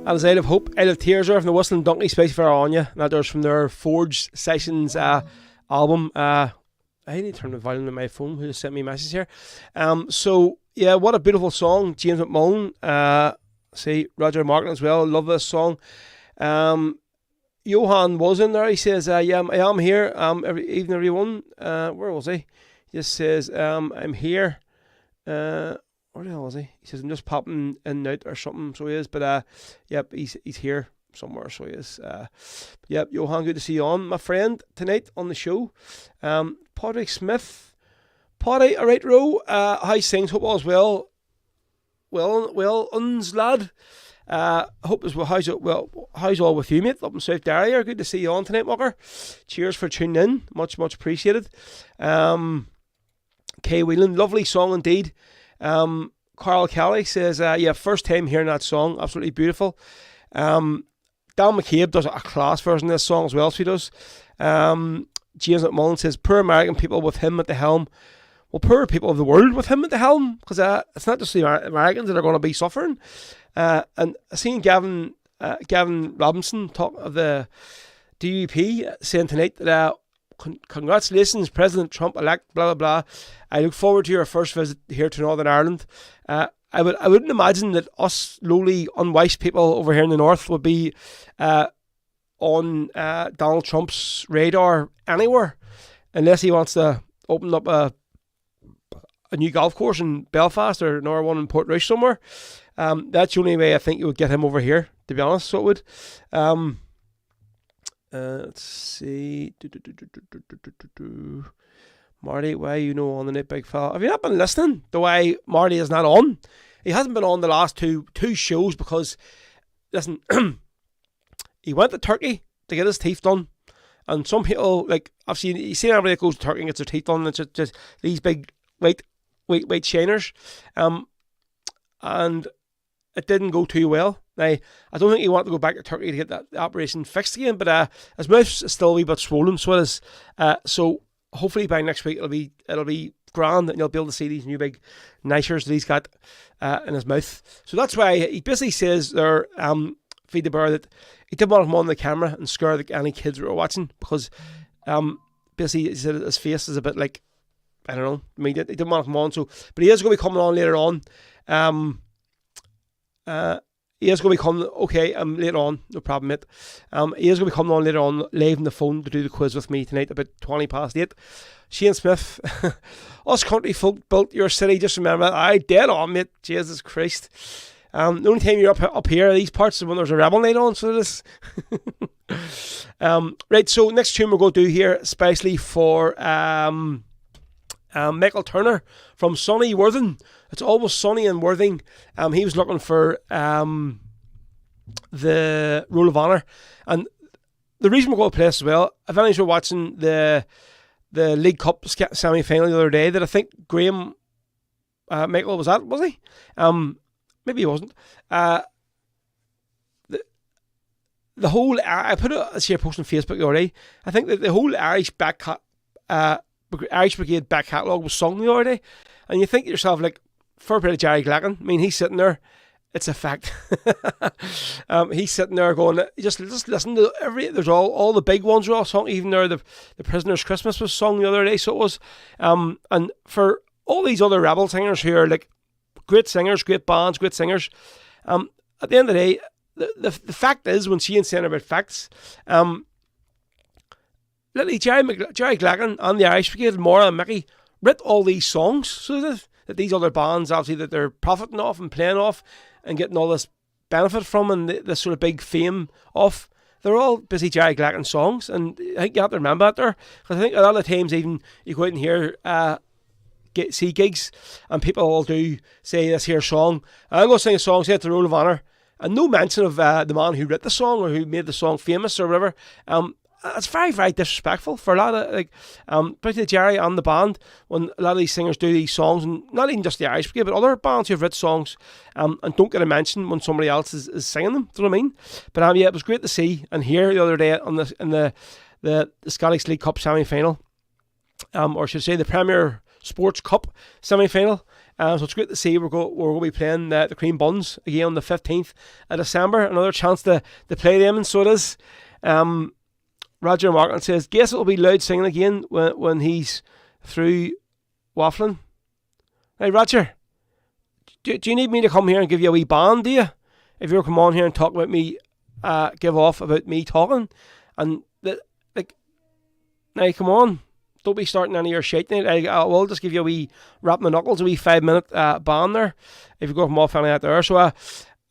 And as Isle of Hope, Isle of Tears are from the Whistling Donkey Spice for on you. That there's from their Forged Sessions album. I need to turn the volume on my phone. Who just sent me a message here? So yeah, what a beautiful song, James McMullen. See Roger Martin as well. Love this song. Johan was in there. He says, "Yeah, I am here. Evening, everyone." Where was he? He just says, "I'm here." Where the hell was he? He says, "I'm just popping in and out or something." So he is, but yep, he's here somewhere. So he is. Yep, Johan, good to see you on, my friend, tonight on the show. Patrick Smith, Paddy, all right, Ro. How's things? Hope all's well. Well, uns lad. Hope as well. How's all with you, mate? Up in South Derry. Good to see you on tonight, Mucker. Cheers for tuning in. Much appreciated. Kay Whelan, lovely song indeed. Carl Kelly says, yeah, first time hearing that song, absolutely beautiful. Dan McCabe does a class version of this song as well, so he does. James McMullen says, poor American people with him at the helm. Well, poor people of the world with him at the helm, because it's not just the Americans that are going to be suffering. And I seen Gavin Robinson talk of the DUP saying tonight that congratulations, President Trump-elect, blah, blah, blah. I look forward to your first visit here to Northern Ireland. I wouldn't imagine that us lowly, unwise people over here in the north would be on Donald Trump's radar anywhere, unless he wants to open up a new golf course in Belfast or another one in Portrush somewhere. That's the only way I think you would get him over here, to be honest, so it would. Let's see. Marty, why are you on the net, big fella? Have you not been listening to why Marty is not on? He hasn't been on the last two shows because, listen, he went to Turkey to get his teeth done. And some people, like, I've seen everybody that goes to Turkey and gets their teeth done, and it's just these big white shiners. And it didn't go too well. Now, I don't think he wanted to go back to Turkey to get that operation fixed again, but his mouth's still a wee bit swollen, so it is. So hopefully by next week it'll be grand, and you'll be able to see these new big nicers that he's got in his mouth. So that's why he basically says there, Feed the Bear, that he didn't want him on the camera and scare any kids that were watching, because basically he said his face is a bit like, I don't know, he didn't want him on. So, but he is going to be coming on later on. He is going to be coming, later on, no problem, mate. He is going to be coming on later on, live on the phone to do the quiz with me tonight about 8:20. Shane Smith, us country folk built your city, just remember that. I dead on, mate, Jesus Christ. The only time you're up here, these parts, is when there's a rebel night on, so this. Right, so next tune we're going to do here, especially for Michael Turner from sunny Worthing. It's always sunny in Worthing. He was looking for the Roll of Honour, and the reason we're going to play this as well, if any of you were watching the League Cup semi-final the other day, that I think Graham Michael was he? Maybe he wasn't. The whole, I put a share post on Facebook the other day. I think that the whole Irish Brigade back catalogue was sung the other day, and you think to yourself, like, fair play to Jerry Glacken. I mean, he's sitting there. It's a fact. He's sitting there going, just listen to there's all the big ones are all sung. Even there, the Prisoner's Christmas was sung the other day, so it was. And for all these other rebel singers who are like great singers, great bands, great singers, at the end of the day, the fact is, when Shane's saying about facts, literally Jerry Glacken and the Irish Brigade, Maura and Mickey, writ all these songs, so that these other bands, obviously, that they're profiting off and playing off and getting all this benefit from, and this sort of big fame off, they're all busy Jerry Glacken songs. And I think you have to remember that there, because I think a lot of times even you go out and hear see gigs, and people all do say this here song, I'm going to sing a song, say it's the Roll of Honour, and no mention of the man who wrote the song or who made the song famous or whatever. It's very, very disrespectful for a lot of, particularly Jerry and the band, when a lot of these singers do these songs, and not even just the Irish Brigade, but other bands who have written songs and don't get a mention when somebody else is singing them. Do you know what I mean? But yeah, it was great to see and hear the other day in the Scottish League Cup semi-final, or should I say the Premier Sports Cup semi-final. So it's great to see we're going to be playing the Cream Buns again on the 15th of December. Another chance to play them, and so it is. Roger Martin says, guess it'll be loud singing again when he's through waffling. Hey, Roger, do you need me to come here and give you a wee band, do you? If you were to come on here and talk about me, give off about me talking. And, now, come on. Don't be starting any of your shit. I will just give you a wee rap my knuckles, a wee 5-minute band there, if you go from off any out there. So,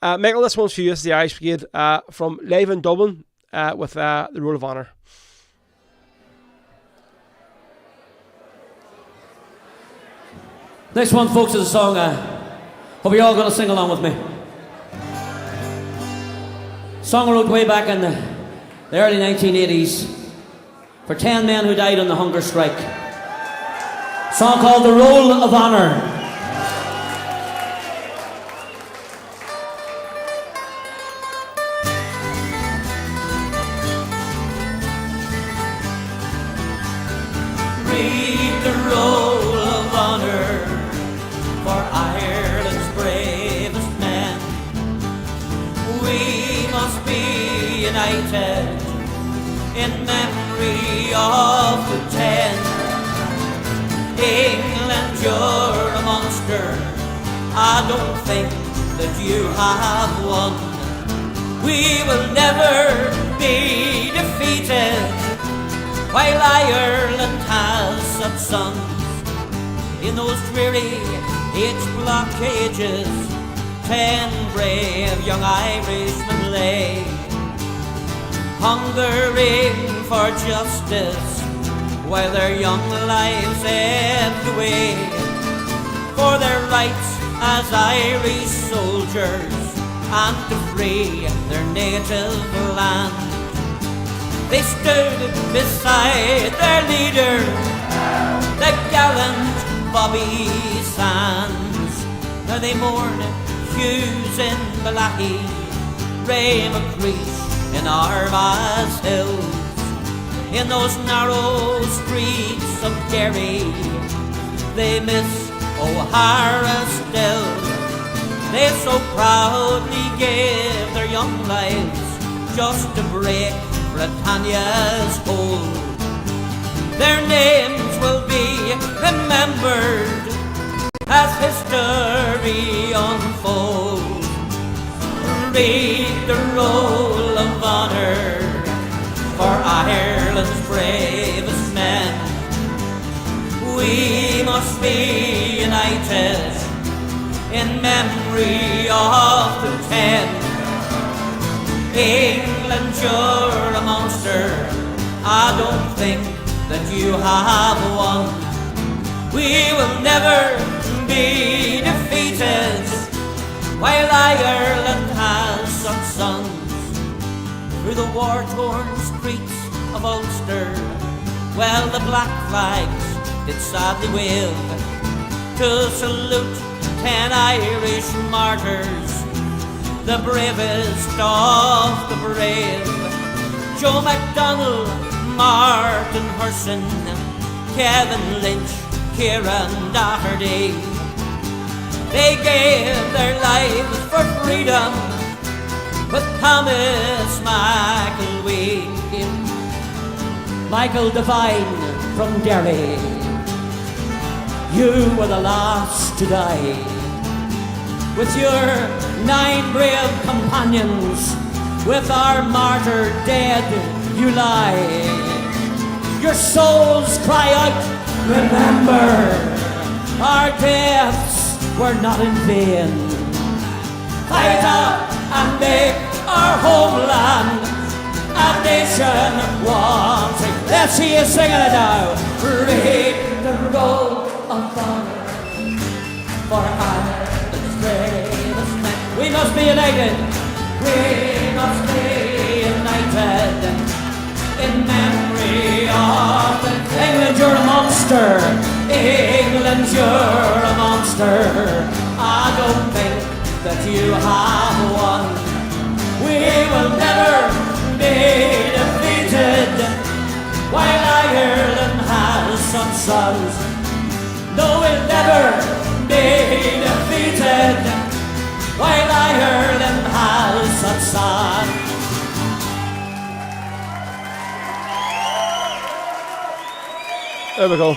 Michael, this one's for you. This is the Irish Brigade from live in Dublin with the Roll of Honour. Next one, folks, is a song. Hope you're all going to sing along with me. Song I wrote way back in the early 1980s for 10 men who died on the hunger strike. Song called The Roll of Honour. Read the roll of honour for Ireland's bravest men. We must be united in memory of the 10. England, you're a monster. I don't think that you have won. We will never be defeated while Ireland has such sons. In those dreary H-block cages, 10 brave young Irishmen lay, hungering for justice while their young lives ebbed away. For their rights as Irish soldiers and to free their native land. They stood beside their leader, the gallant Bobby Sands. Now they mourn Hughes in Malachi, Ray McCreesh in Armagh Hills. In those narrow streets of Kerry, they miss O'Hara still. They so proudly gave their young lives just to break Britannia's hold. Their names will be remembered as history unfolds. Read the roll of honour for Ireland's bravest men. We must be united in memory of the 10. England, you're a monster. I don't think that you have won. We will never be defeated while Ireland has some sons. Through the war-torn streets of Ulster, well, the black flags did sadly wave to salute 10 Irish martyrs, the bravest of the brave. Joe MacDonald, Martin Hurson, Kevin Lynch, Kieran Doherty. They gave their lives for freedom with Thomas McElwee. Michael Devine from Derry, you were the last to die. With your 9 brave companions, with our martyr dead you lie. Your souls cry out, remember, our deaths were not in vain. Fight up and make our homeland a nation wanting. Let's see you singing it now. Read the roll of honor for Ireland's bravest men. We must be united We must stay united in memory of England. You're a monster. England, you're a monster. I don't think that you have won. We will never be defeated while Ireland has some sons. No, we'll never be defeated while Ireland has some sons. There we go.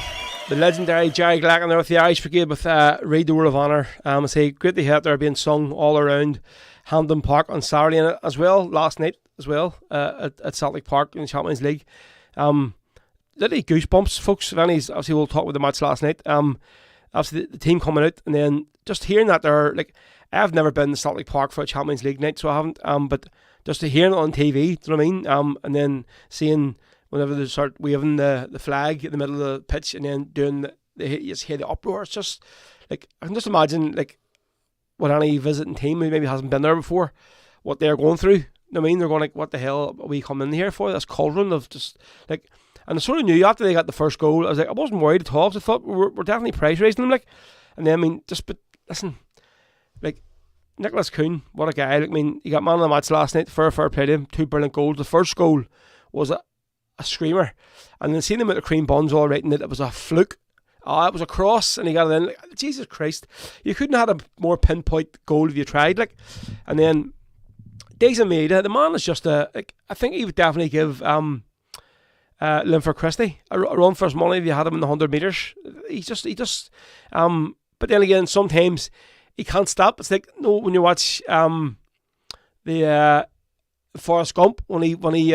The legendary Jerry Glacken there with the Irish Brigade with Read the Word of Honour. I say great to hear they're being sung all around Hampden Park on Saturday and as well last night as well at Celtic Park in the Champions League. Literally goosebumps, folks. If any's, obviously we'll talk about the match last night. Obviously the team coming out and then just hearing that they're like, I've never been to Celtic Park for a Champions League night, so I haven't. But just to hear it on TV, do you know what I mean? And then seeing whenever they start waving the flag in the middle of the pitch and then doing you just hear the uproar. It's just like, I can just imagine like what any visiting team who maybe hasn't been there before, what they're going through. You know what I mean? They're going like, what the hell are we coming in here for? This cauldron of just like, and I sort of knew after they got the first goal, I was like, I wasn't worried at all. I thought we're definitely price raising them, like. And then I mean, but listen, like Nicholas Kuhn, what a guy! Like, I mean, he got man of the match last night. Fair play to him. 2 brilliant goals. The first goal was a screamer, and then seeing him at the cream buns all right, and it was a fluke. It was a cross, and he got it in. Like, Jesus Christ, you couldn't have had a more pinpoint goal if you tried. Like, and then Days Almeida, the man is just like, I think he would definitely give Linford Christie a run for his money if you had him in the 100 metres. He just but then again, sometimes he can't stop. It's like, no, when you watch the Forrest Gump when he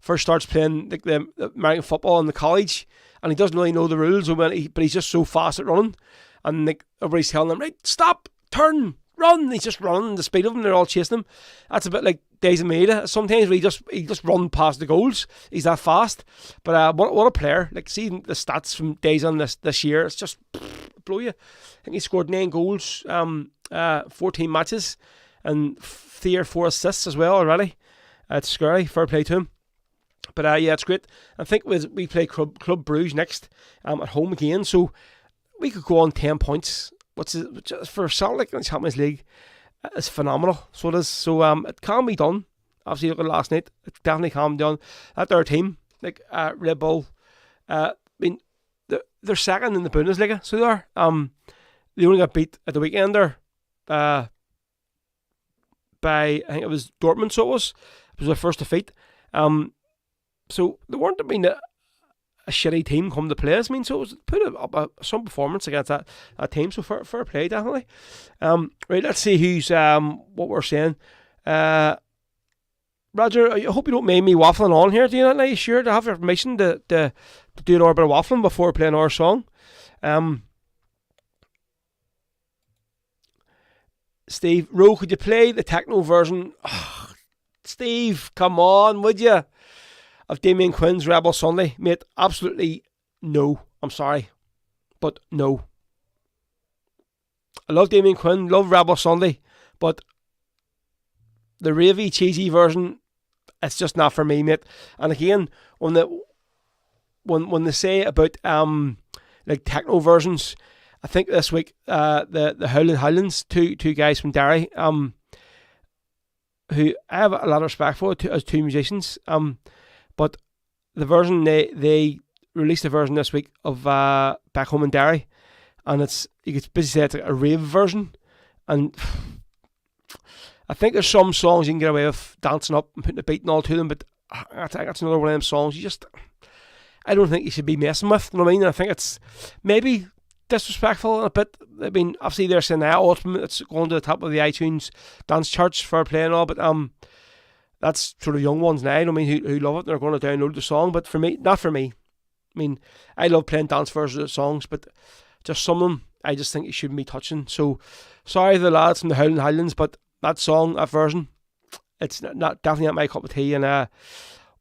first starts playing like the American football in the college, and he doesn't really know the rules, but he's just so fast at running, and like everybody's telling him, right, stop, turn, run. He's just running the speed of them. They're all chasing him. That's a bit like Days Almeida. Sometimes he just run past the goals. He's that fast. But what a player! Like, seeing the stats from Days on this year, it's just blow you. I think he scored 9 goals, 14 matches, and 3 or 4 assists as well already. It's scary. Fair play to him. But yeah, it's great. I think we play Club Bruges next at home again, so we could go on 10 points, which is for Celtic in the Champions League is phenomenal. So it is. So it can be done. Obviously, look at last night. It definitely can be done. That their team, like Red Bull, I mean, they're second in the Bundesliga, so they are. They only got beat at the weekend there by, I think it was Dortmund. So it was their first defeat. So they weren't, I mean, a shitty team come to play. I mean, so it was put up some performance against that team. So fair play, definitely. Right, let's see who's what we're saying. Roger, I hope you don't mind me waffling on here. Do you not? Are you sure to have your permission to do a little bit of waffling before playing our song? Steve, Ro, could you play the techno version? Oh, Steve, come on, would you? Of Damien Quinn's Rebel Sunday, mate, absolutely no. I'm sorry, but no. I love Damien Quinn, love Rebel Sunday, but the ravey, cheesy version, it's just not for me, mate. And again, when they say about like techno versions, I think this week the Howling Highlands, two guys from Derry, who I have a lot of respect for as two musicians, but the version they released a version this week of Back Home in Derry, and it's, you could basically say it's like a rave version, and I think there's some songs you can get away with dancing up and putting a beat and all to them, but I think that's another one of them songs I don't think you should be messing with. You know what I mean? I think it's maybe disrespectful a bit. I mean, obviously they're saying now it's going to the top of the iTunes dance charts for play and all, but that's sort of young ones now, I mean, who love it, they're going to download the song, but for me, not for me. I mean, I love playing dance versions of songs, but just some of them, I just think you shouldn't be touching. So, sorry to the lads from the Howling Highlands, but that song, that version, it's definitely not my cup of tea, and I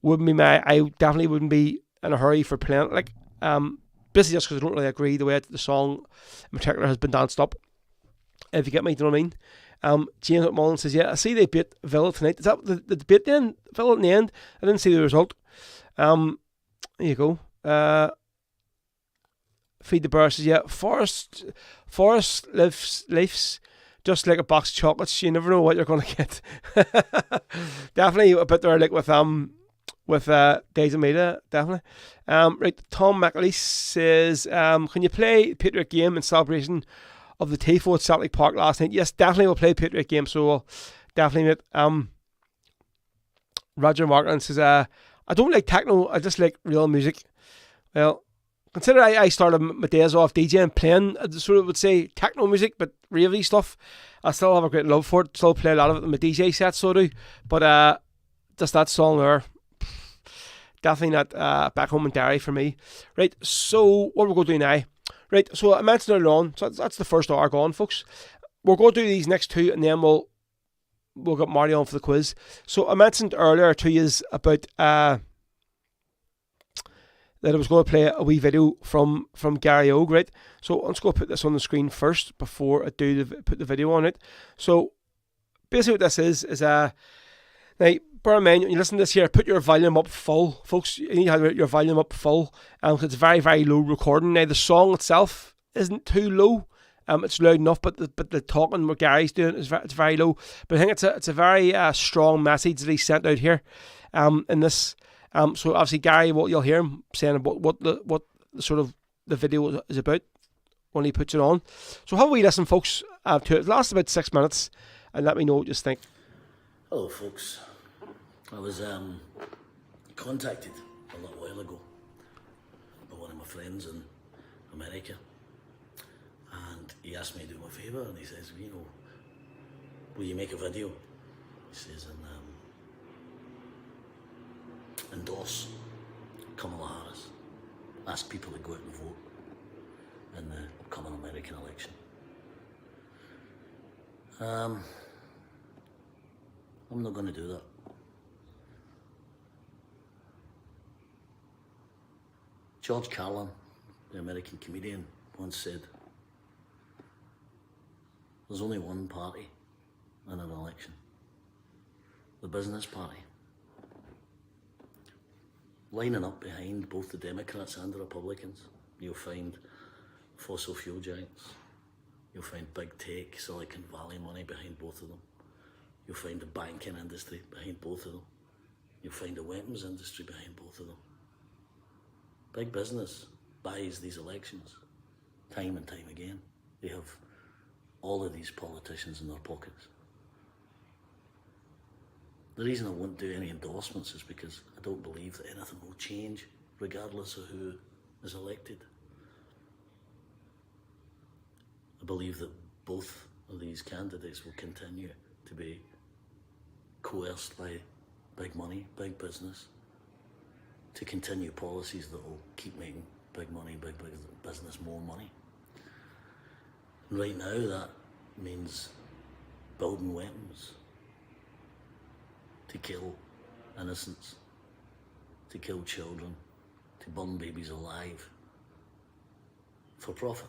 definitely wouldn't be in a hurry for playing it, like, basically just because I don't really agree the way that the song in particular has been danced up, if you get me, do you know what I James McMullen says, yeah, I see they beat Villa tonight. Is that the debate then? Villa in the end? I didn't see the result. There you go. Feed the Bear says, yeah, Forest lives just like a box of chocolates. You never know what you're going to get. Definitely a bit there, like with Days of Maida, definitely. Right, Tom McAleese says, can you play Patriot game in celebration of the Tifo at Celtic Park last night? Yes, definitely we'll play Patriot game, so we'll definitely mate. Roger Martin says, I don't like techno, I just like real music. Well, consider I started my days off DJing, playing, I sort of would say techno music, but ravey stuff. I still have a great love for it, still play a lot of it in my DJ set, so do. But just that song there, definitely not Back Home in Derry for me. Right, so what we're going to do now. Right, so I mentioned earlier on, so that's the first hour gone, folks. We're going to do these next two, and then we'll get Marty on for the quiz. So I mentioned earlier to you about that I was going to play a wee video from Gary Ogue, right? So I'm just going to put this on the screen first before I put the video on it. So basically what this is now, bear in mind, when you listen to this here, put your volume up full, folks. You need to have your volume up full, because it's very, very low recording. Now, the song itself isn't too low. It's loud enough, but the talking what Gary's doing it's very low. But I think it's a very strong message that he sent out here in this. So obviously Gary, what you'll hear him saying about what the sort of the video is about when he puts it on. So have a wee listen, folks, to it. It lasts about 6 minutes, and let me know what you think. Hello, folks. I was contacted a little while ago by one of my friends in America, and he asked me to do me a favour, and he says, will you make a video? He says, and endorse Kamala Harris, ask people to go out and vote in the upcoming American election. I'm not going to do that. George Carlin, the American comedian, once said, there's only one party in an election, the business party. Lining up behind both the Democrats and the Republicans, you'll find fossil fuel giants, you'll find big tech, Silicon Valley money behind both of them, you'll find the banking industry behind both of them, you'll find the weapons industry behind both of them. Big business buys these elections time and time again. They have all of these politicians in their pockets. The reason I won't do any endorsements is because I don't believe that anything will change regardless of who is elected. I believe that both of these candidates will continue to be coerced by big money, big business, to continue policies that will keep making big money, big business more money. And right now that means building weapons to kill innocents, to kill children, to burn babies alive for profit,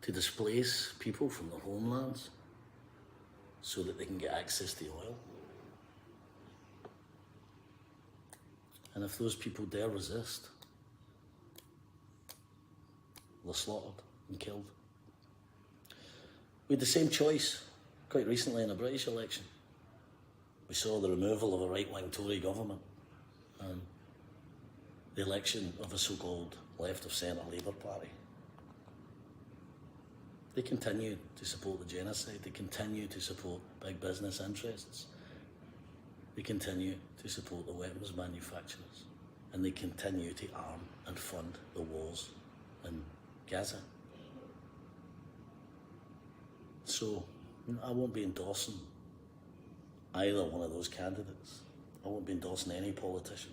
to displace people from their homelands so that they can get access to oil. And if those people dare resist, they're slaughtered and killed. We had the same choice quite recently in a British election. We saw the removal of a right-wing Tory government and the election of a so-called left-of-centre Labour Party. They continue to support the genocide, they continue to support big business interests, they continue to support the weapons manufacturers, and they continue to arm and fund the wars in Gaza. So I won't be endorsing either one of those candidates. I won't be endorsing any politician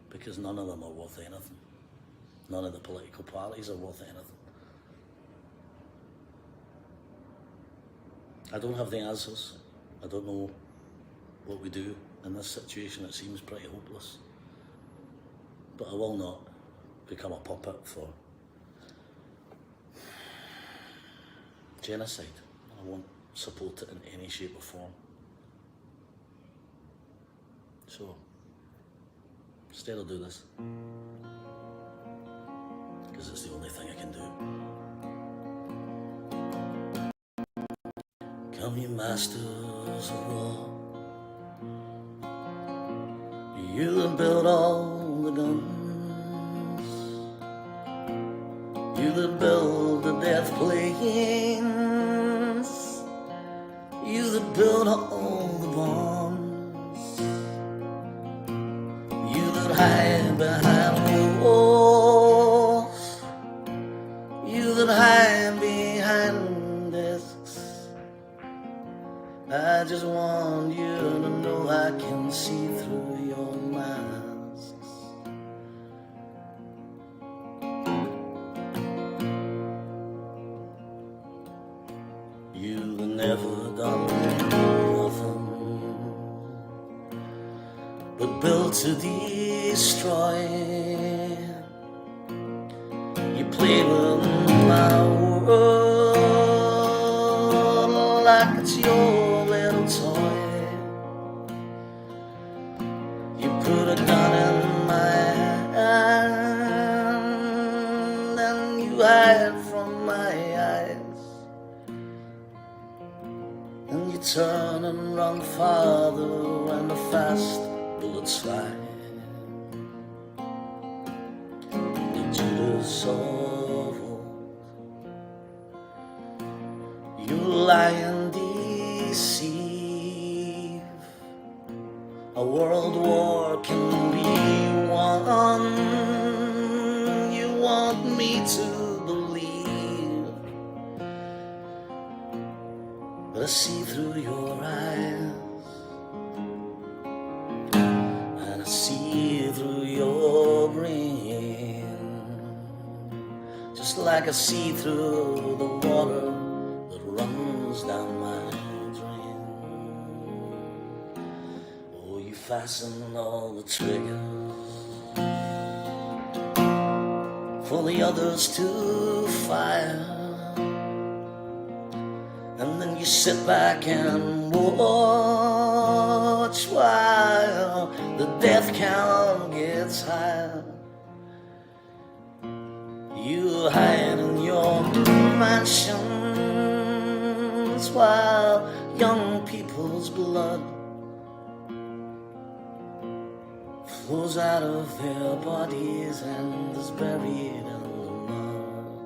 because none of them are worth anything. None of the political parties are worth anything. I don't have the answers. I don't know what we do in this situation. It seems pretty hopeless. But I will not become a puppet for genocide. I won't support it in any shape or form. So, instead I'll do this, because it's the only thing I can do. Come you masters of war, you that build all the guns, you that build the death planes, you that build all the bombs, you that hide behind walls, you that hide behind desks. I just want you to know I can see through your masks. You've never done nothing but built to destroy. You play with my world like it's your little toy. You put a gun in my hand and you hide from my eyes, and you turn and run farther when the fast bullets fly. The Judas of old, you lie and deceive. A world war can be won. You want me to believe, but I see through your eyes, and I see through your brain, just like I see through the water that runs down my drain. Oh, you fasten all the triggers for the others to fire, and then you sit back and watch while the death count gets higher. You hide in your mansions while young people's blood flows out of their bodies and is buried in the mud.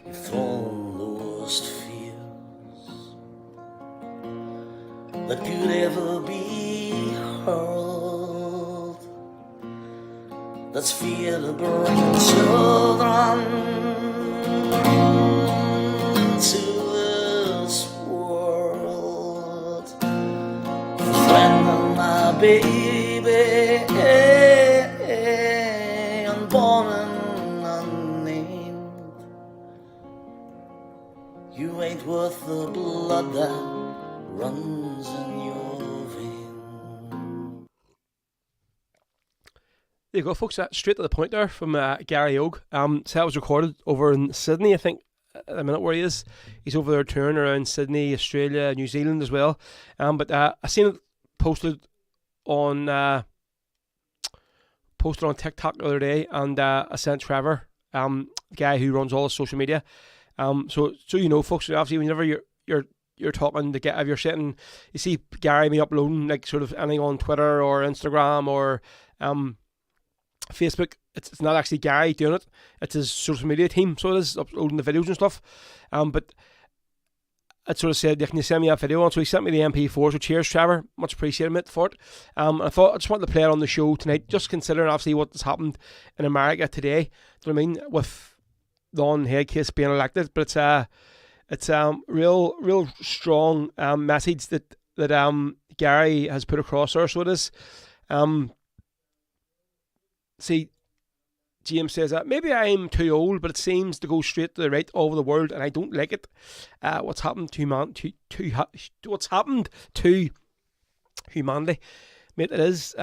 You've thrown the worst fears that could ever be hurled. That's fear to bring children into this world. Threatening my baby, unborn and unnamed. You ain't worth the blood that runs in your veins. There you go, folks. Straight to the point there from Gary Oak. So that was recorded over in Sydney, I think, at the minute where he is. He's over there touring around Sydney, Australia, New Zealand as well. But I seen it posted on TikTok the other day, and I sent Trevor, the guy who runs all the social media. So you know, folks, obviously whenever you're talking to get, if you're sitting, you see Gary me uploading like sort of anything on Twitter or Instagram or Facebook, it's not actually Gary doing it, it's his social media team, so it is uploading the videos and stuff. But I sort of said, can you send me that video on? So he sent me the MP4, so cheers Trevor, much appreciated mate for it. I thought I just wanted to play it on the show tonight, just considering obviously what's happened in America today, do you know what I mean, with Don Head being elected. But it's real strong message that Gary has put across there, so it is. See, James says that maybe I'm too old, but it seems to go straight to the right over the world, and I don't like it. What's happened to what's happened to humanity, mate? It is.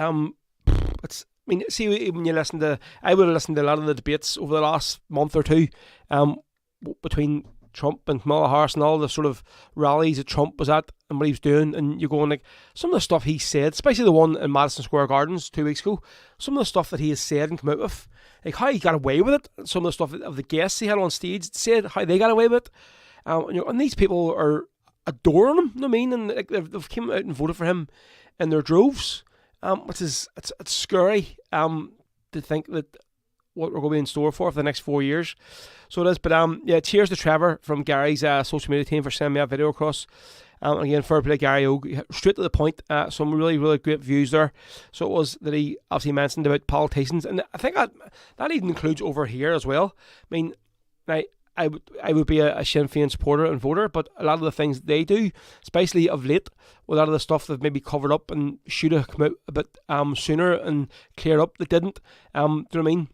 It's. I mean, see, when you listen to, I would have listened to a lot of the debates over the last month or two, between Trump and Kamala Harris and all the sort of rallies that Trump was at and what he was doing, and you're going like some of the stuff he said, especially the one in Madison Square Gardens 2 weeks ago, some of the stuff that he has said and come out with, like how he got away with it, some of the stuff of the guests he had on stage said how they got away with it, and these people are adoring him, you know what I mean, and like they've came out and voted for him in their droves, which is it's scary to think that what we're going to be in store for the next 4 years. So it is. But yeah, cheers to Trevor from Gary's social media team for sending me that video across. Again, fair play Gary O, straight to the point. Some really, really great views there. So it was that he obviously mentioned about politicians, and I think that even includes over here as well. I mean, I would be a Sinn Féin supporter and voter, but a lot of the things they do, especially of late, with a lot of the stuff that maybe covered up and should have come out a bit sooner and cleared up, that didn't. Do you know what I mean?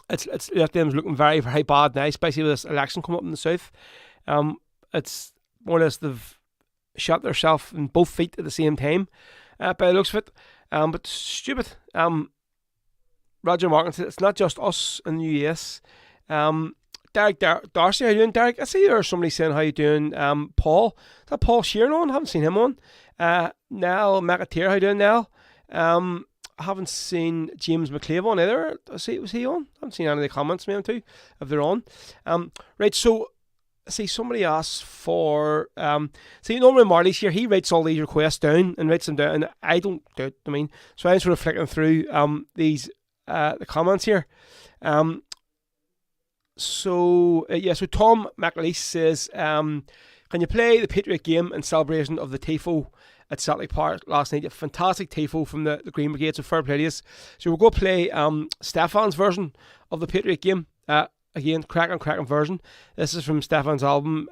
It's left them looking very, very bad now, especially with this election coming up in the south. It's more or less they've shot themselves in both feet at the same time, by the looks of it. But stupid. Roger Martin said it's not just us in the US. Derek Darcy, how you doing, Derek? I see there's somebody saying how you doing. Paul, is that Paul Sheeran on? I haven't seen him on. Nell McAteer, how you doing, Nell? I haven't seen James McClave on either. Was he on? I haven't seen any of the comments from him too, if they're on. Right, so see, somebody asked for see, normally Marty's here, he writes all these requests down and writes them down, and I don't do it. I mean, so I'm sort of flicking through these the comments here. So Tom McAleese says, can you play the Patriot game in celebration of the Tifo at Celtic Park last night? A fantastic Tifo from the Green Brigade, so fair play to us. So we'll go play Stefan's version of the Patriot game. Again, cracking version. This is from Stefan's album,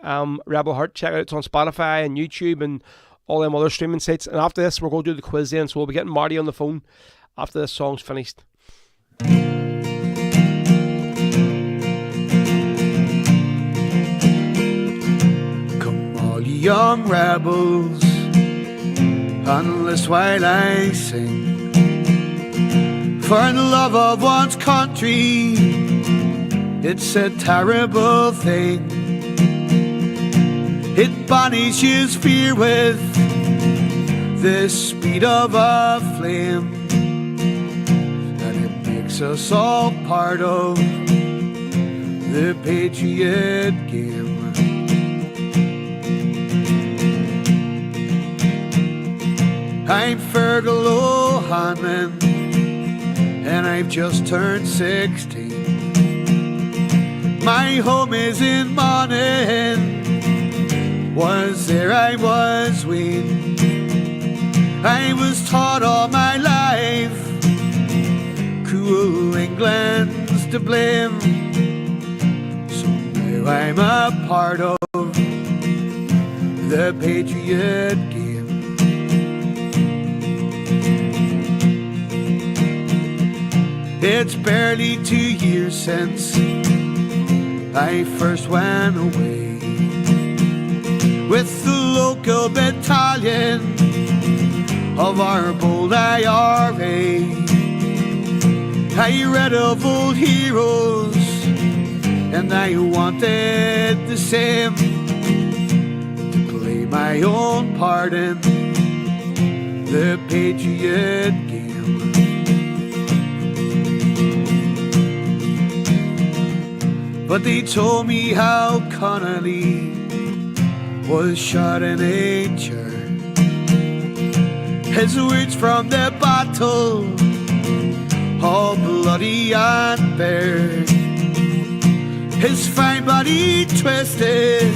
Rebel Heart. Check it out, it's on Spotify and YouTube and all them other streaming sites. And after this, we're going to do the quiz then, so we'll be getting Marty on the phone after this song's finished. Come all ye young rebels, unless while I sing, for the love of one's country, it's a terrible thing. It banishes fear with the speed of a flame, and it makes us all part of the Patriot game. I'm Fergal O'Hanlon, and I've just turned 16. My home is in Monaghan, was there I was weaned. I was taught all my life, cruel England's to blame. So now I'm a part of the Patriot game. It's barely 2 years since I first went away with the local battalion of our bold IRA. I read of old heroes and I wanted the same, to play my own part in the Patriot game. But they told me how Connolly was shot in a chair. His words from the battle, all bloody and bare. His fine body twisted,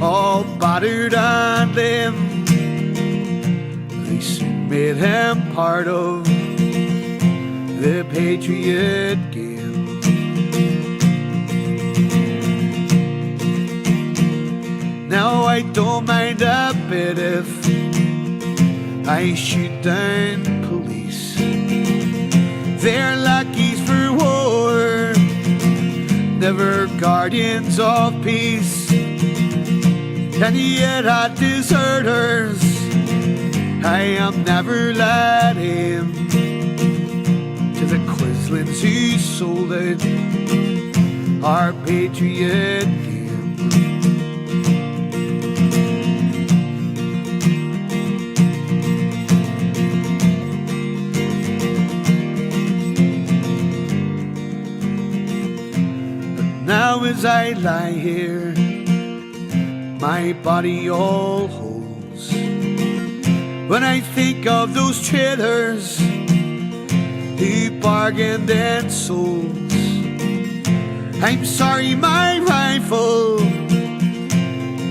all battered and limb. They soon made him part of the Patriot game. Now I don't mind a bit if I shoot down police. They're lackeys for war, never guardians of peace. And yet at deserters I am never let in. To the Quislings who sold out our Patriot game. as I lie here, my body all holds. When I think of those trailers who bargained and sold, I'm sorry my rifle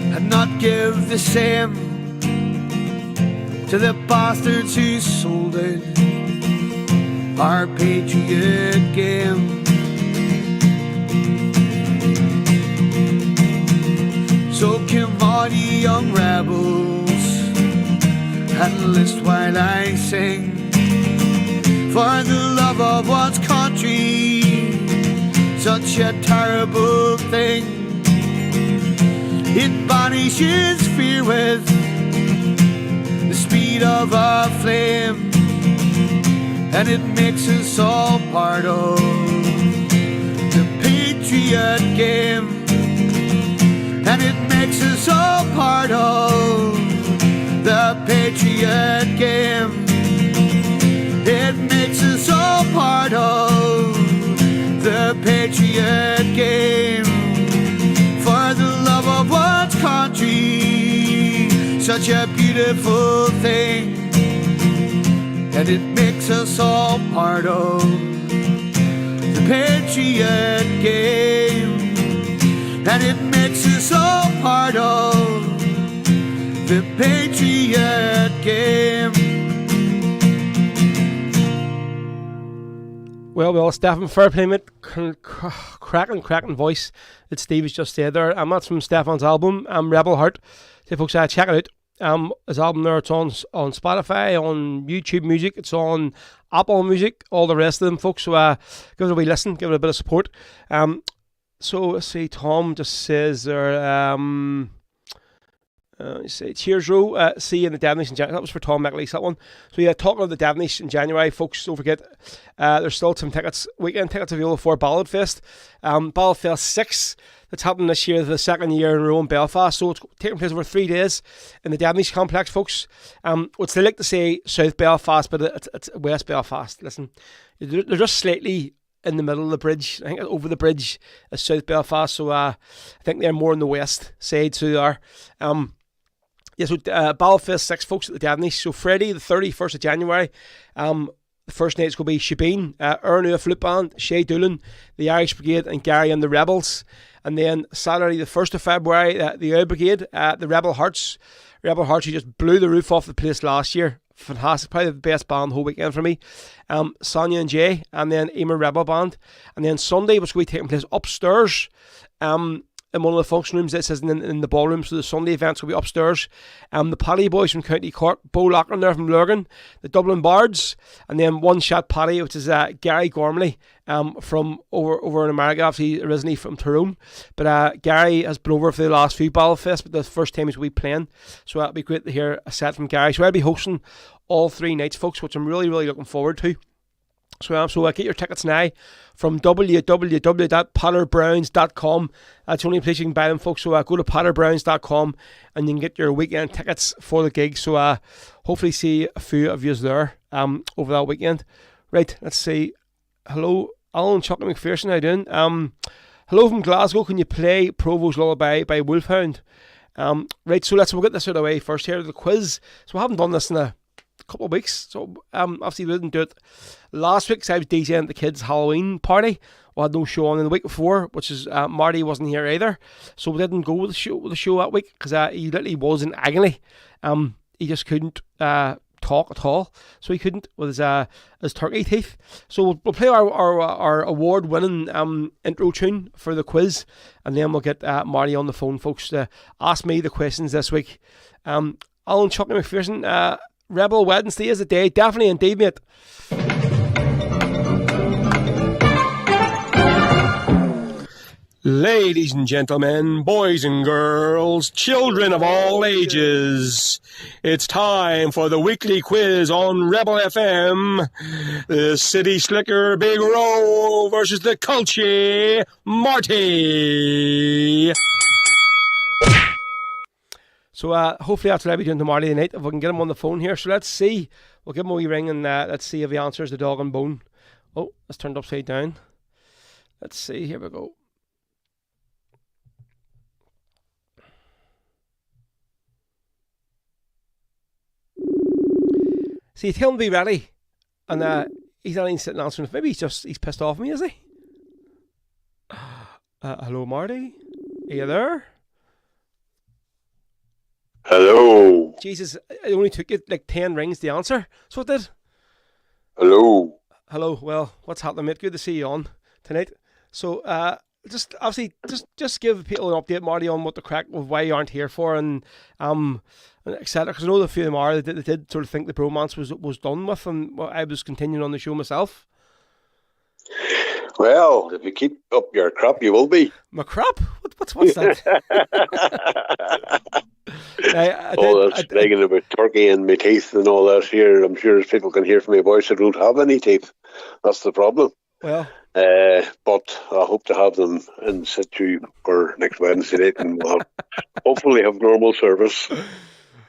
had not give the same to the bastards who sold it our patriot game. So come on, ye young rebels, and list while I sing. For the love of one's country, such a terrible thing. It banishes fear with the speed of a flame, and it makes us all part of the patriot game. And it makes us all part of the patriot game. It makes us all part of the patriot game. For the love of one's country, such a beautiful thing. And it makes us all part of the patriot game. And it makes us all part of the patriot game. Well, Stefan, fair play, mate. Cracking voice that Steve has just said there. That's from Stefan's album, Rebel Heart. So folks, check it out. His album there, it's on Spotify, on YouTube Music, it's on Apple Music, all the rest of them, folks. So give it a wee listen, give it a bit of support. So let's see, Tom just says there, cheers, Ro. See you in the Devonish in January. That was for Tom McLeese, that one. So yeah, talking of the Devonish in January, folks, don't forget, there's still some tickets, weekend tickets available for Ballad Fest. Ballad Fest 6, that's happening this year, the second year in a row in Belfast. So it's taking place over 3 days in the Devonish complex, folks. Which they like to say South Belfast, but it's West Belfast. Listen, they're just slightly in the middle of the bridge. I think over the bridge is South Belfast, so I think they're more on the west side, so they are. Yeah, so Ballafest 6, folks, at the Devonish. So Friday, the 31st of January, the first night's going to be Shebeen, Ernua Flute Band, Shay Doolan, the Irish Brigade, and Gary and the Rebels. And then Saturday, the 1st of February, the Owl Brigade, the Rebel Hearts. Rebel Hearts, who just blew the roof off the place last year. Fantastic, probably the best band the whole weekend for me. Sonia and Jay, and then Emer Rebel Band. And then Sunday, which will be taking place upstairs in one of the function rooms. This isn't in the ballroom, so the Sunday events will be upstairs. The Paddy Boys from County Cork, Bo Loughlin there from Lurgan, the Dublin Bards, and then One Shot Paddy, which is Gary Gormley from over in America, obviously originally from Tyrone. But Gary has been over for the last few Ballad Fest, but the first time he's will be playing. So that'll be great to hear a set from Gary. So I'll be hosting all 3 nights, folks, which I'm really, really looking forward to. So get your tickets now from www.potterbrowns.com. That's the only place you can buy them, folks. So go to potterbrowns.com and you can get your weekend tickets for the gig. So hopefully see a few of you there over that weekend. Right, let's see. Hello, Alan Chuckle McPherson, how you doing? Hello from Glasgow. Can you play Provo's Lullaby by Wolfhound? Right, so we'll get this out of the way first here. The quiz. So I haven't done this in a couple of weeks, so obviously we didn't do it last week because I was DJing at the kids' Halloween party. We had no show on in the week before, which is Marty wasn't here either, so we didn't go with the show that week because he literally was in agony. He just couldn't talk at all, so he couldn't with his turkey teeth. So we'll play our award-winning intro tune for the quiz, and then we'll get Marty on the phone, folks, to ask me the questions this week. Alan Chuckle McPherson, Rebel Wednesday is a day, definitely indeed, mate. Ladies and gentlemen, boys and girls, children of all ages, it's time for the weekly quiz on Rebel FM. The City Slicker Big Row versus the Culture Marty. So hopefully that's what I'll be doing to Marty tonight, if we can get him on the phone here. So let's see. We'll give him a wee ring and let's see if he answers the dog and bone. Oh, it's turned upside down. Let's see. Here we go. So you tell him to be ready, and he's not even sitting answering. Maybe he's pissed off at me, is he? Hello, Marty. Are you there? Hello. Jesus, it only took you like 10 rings to answer. So it did. Hello. Hello. Well, what's happening, mate? Good to see you on tonight. So, just obviously, just give people an update, Marty, on what the crack of why you aren't here for, and etc. Because I know the few of them are. They did sort of think the bromance was done with, and I was continuing on the show myself. Well, if you keep up your crap, you will be. My crap? What's that? That's bragging about turkey and my teeth and all that here. I'm sure as people can hear from my voice, I don't have any teeth. That's the problem. Well, but I hope to have them in situ for next Wednesday night, and we'll hopefully have normal service.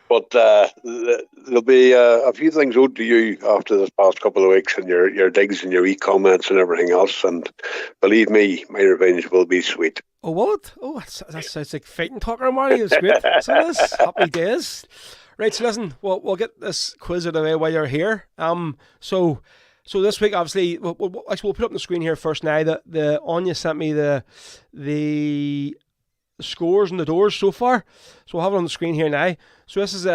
But there'll be a few things owed to you after this past couple of weeks, and your digs and your wee comments and everything else. And believe me, my revenge will be sweet. Oh, what? Oh, that sounds like fighting talker, Marty. It was great. So it is. Happy days. Right, so listen, we'll get this quiz out of the way while you're here. So this week, obviously, we'll put up on the screen here first now. The Anya sent me the scores and the doors so far. So we'll have it on the screen here now. So this is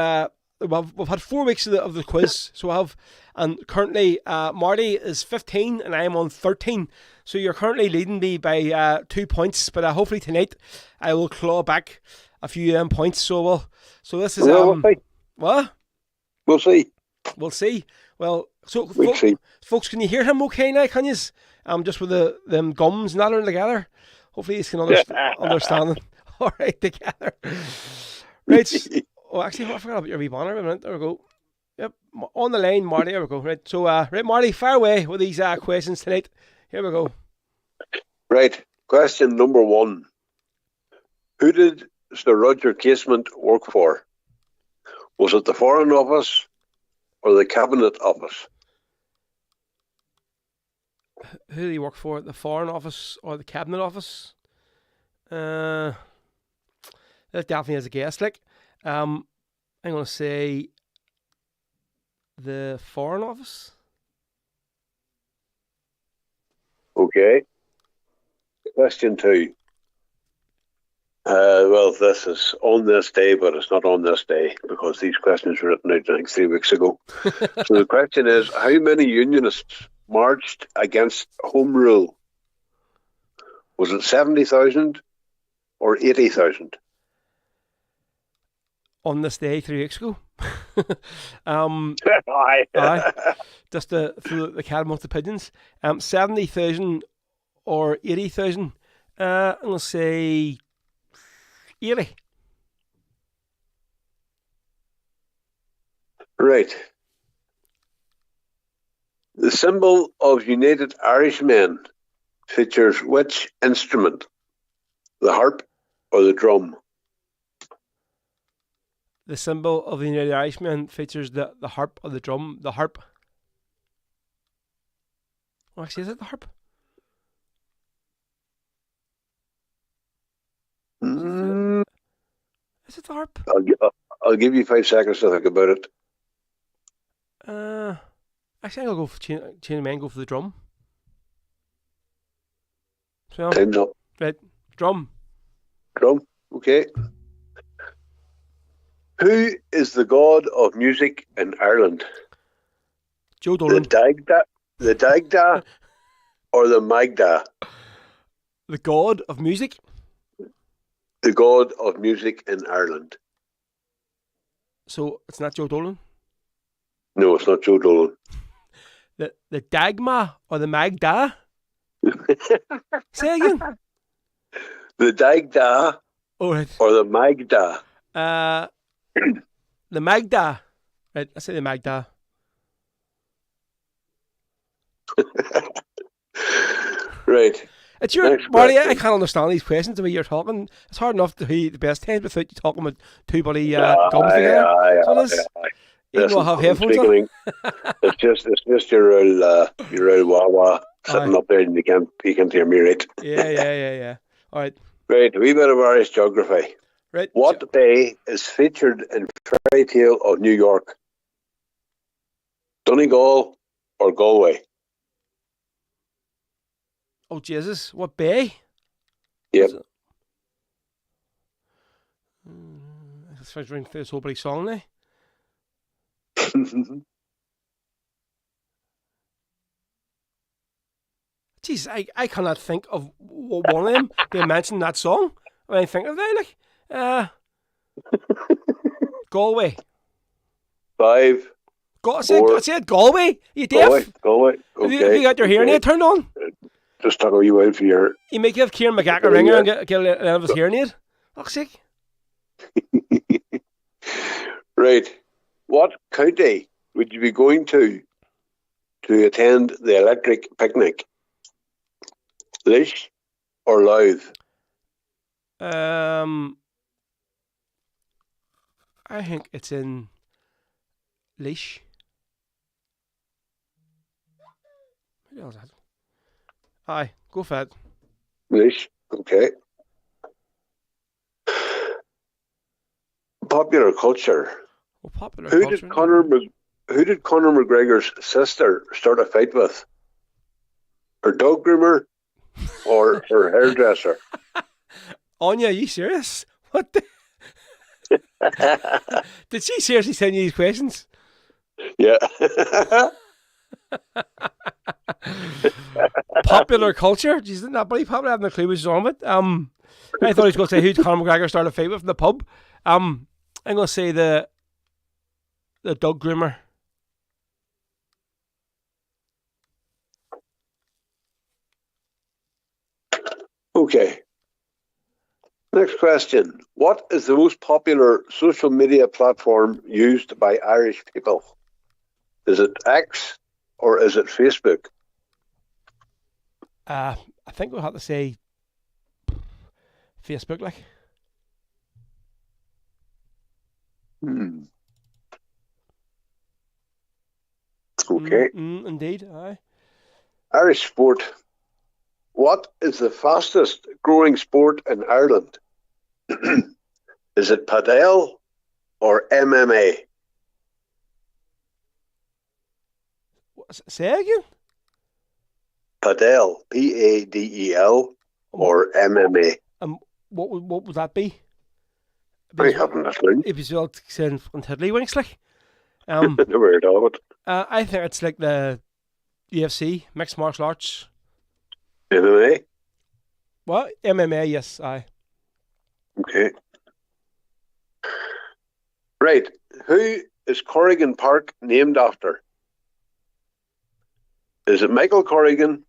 we've had 4 weeks of the quiz. So and currently Marty is 15 and I'm on 13. So you're currently leading me by 2 points. But hopefully tonight I will claw back a few points. So this is we'll see. What? We'll see. We'll see. Well, so see. Folks, can you hear him okay now? Can you? Just with them gums nattering together. Hopefully you can understand them. All right, together. Right. Oh, actually, I forgot about your wee banner. A minute. There we go. Yep. On the line, Marty. There we go. Right. So, right, Marty, fire away with these questions tonight. Here we go. Right. Question number 1. Who did Sir Roger Casement work for? Was it the Foreign Office or the Cabinet Office? Who did he work for? The Foreign Office or the Cabinet Office? That definitely is a guess. Like, I'm going to say the Foreign Office. Okay. Question 2. Well, this is on this day, but it's not on this day because these questions were written out, I think, 3 weeks ago. So the question is, how many Unionists marched against Home Rule? Was it 70,000 or 80,000? On this day 3 weeks ago. Aye. Just to throw the cat amongst the pigeons. 70,000 or 80,000. I'm going to say 80. Right. The symbol of United Irishmen features which instrument? The harp or the drum? The symbol of the United Irishmen features the harp or the drum. The harp. Oh, actually, is it the harp? Is it the harp? I'll give you 5 seconds to think about it. Actually, I'll go for chain of men. Go for the drum. So, Time's up. right, drum. Drum. Okay. Who is the god of music in Ireland? Joe Dolan. The Dagda or the Magda? The god of music. The god of music in Ireland. So it's not Joe Dolan. No, it's not Joe Dolan. The Dagma or the Magda. Say again. The Dagda Oh, right. or the Magda? The Magda. Right, I say the Magda. Right. It's your Next Marty. I question. can't understand these questions the way you're talking. It's hard enough to hear the best times without you talking with two bloody gums together. So this, even though I have headphones on. It's just your old wah sitting up there and you can't hear me right. Yeah. All right. Right, a wee bit of Irish geography. Right. What So, bay is featured in Fairy Tale of New York? Fairy Tale of New York. The Dagda or the Magda? The God of music. Donegal or Galway? Oh, Jesus. What bay? Yep. That's why I drink this whole bloody song now. Jeez, I cannot think of one of them being mentioned in that song. When I think of that, Galway. 5. I said Galway. You deaf? Galway. Okay. Have you got your hearing aid turned on? Just talk a wee while for your... You make give Kieran McGack a ringer and get out of his hearing aid. Fuck's sake. Right. What county would you be going to attend the electric picnic? Laois or Louth? I think it's in Laois. Who the hell is that? Aye, go for it. Laois. Okay. Popular culture. Well, popular Who culture. did Conor McGregor's sister start a fight with? Her dog groomer or her hairdresser? Anya, are you serious? What the? Did she seriously send you these questions? Yeah. Popular culture? Jeez, isn't that bloody popular? I have no clue what's wrong with it. I thought he was going to say who did Conor McGregor start a fight with in the pub. I'm going to say the dog groomer. Okay. Next question. What is the most popular social media platform used by Irish people? Is it X or is it Facebook? I think we'll have to say Facebook, like. Okay. Indeed, aye. Irish sport. What is the fastest growing sport in Ireland? Is it padel or MMA? Say again? Padel, Padel, or MMA? What would that be? I haven't a clue. It was all saying from Tiddlywinks, like. Never heard of it. I think it's like the UFC, mixed martial arts. MMA? What? MMA, yes, aye. Okay. Right. Who is Corrigan Park named after? Is it Michael Corrigan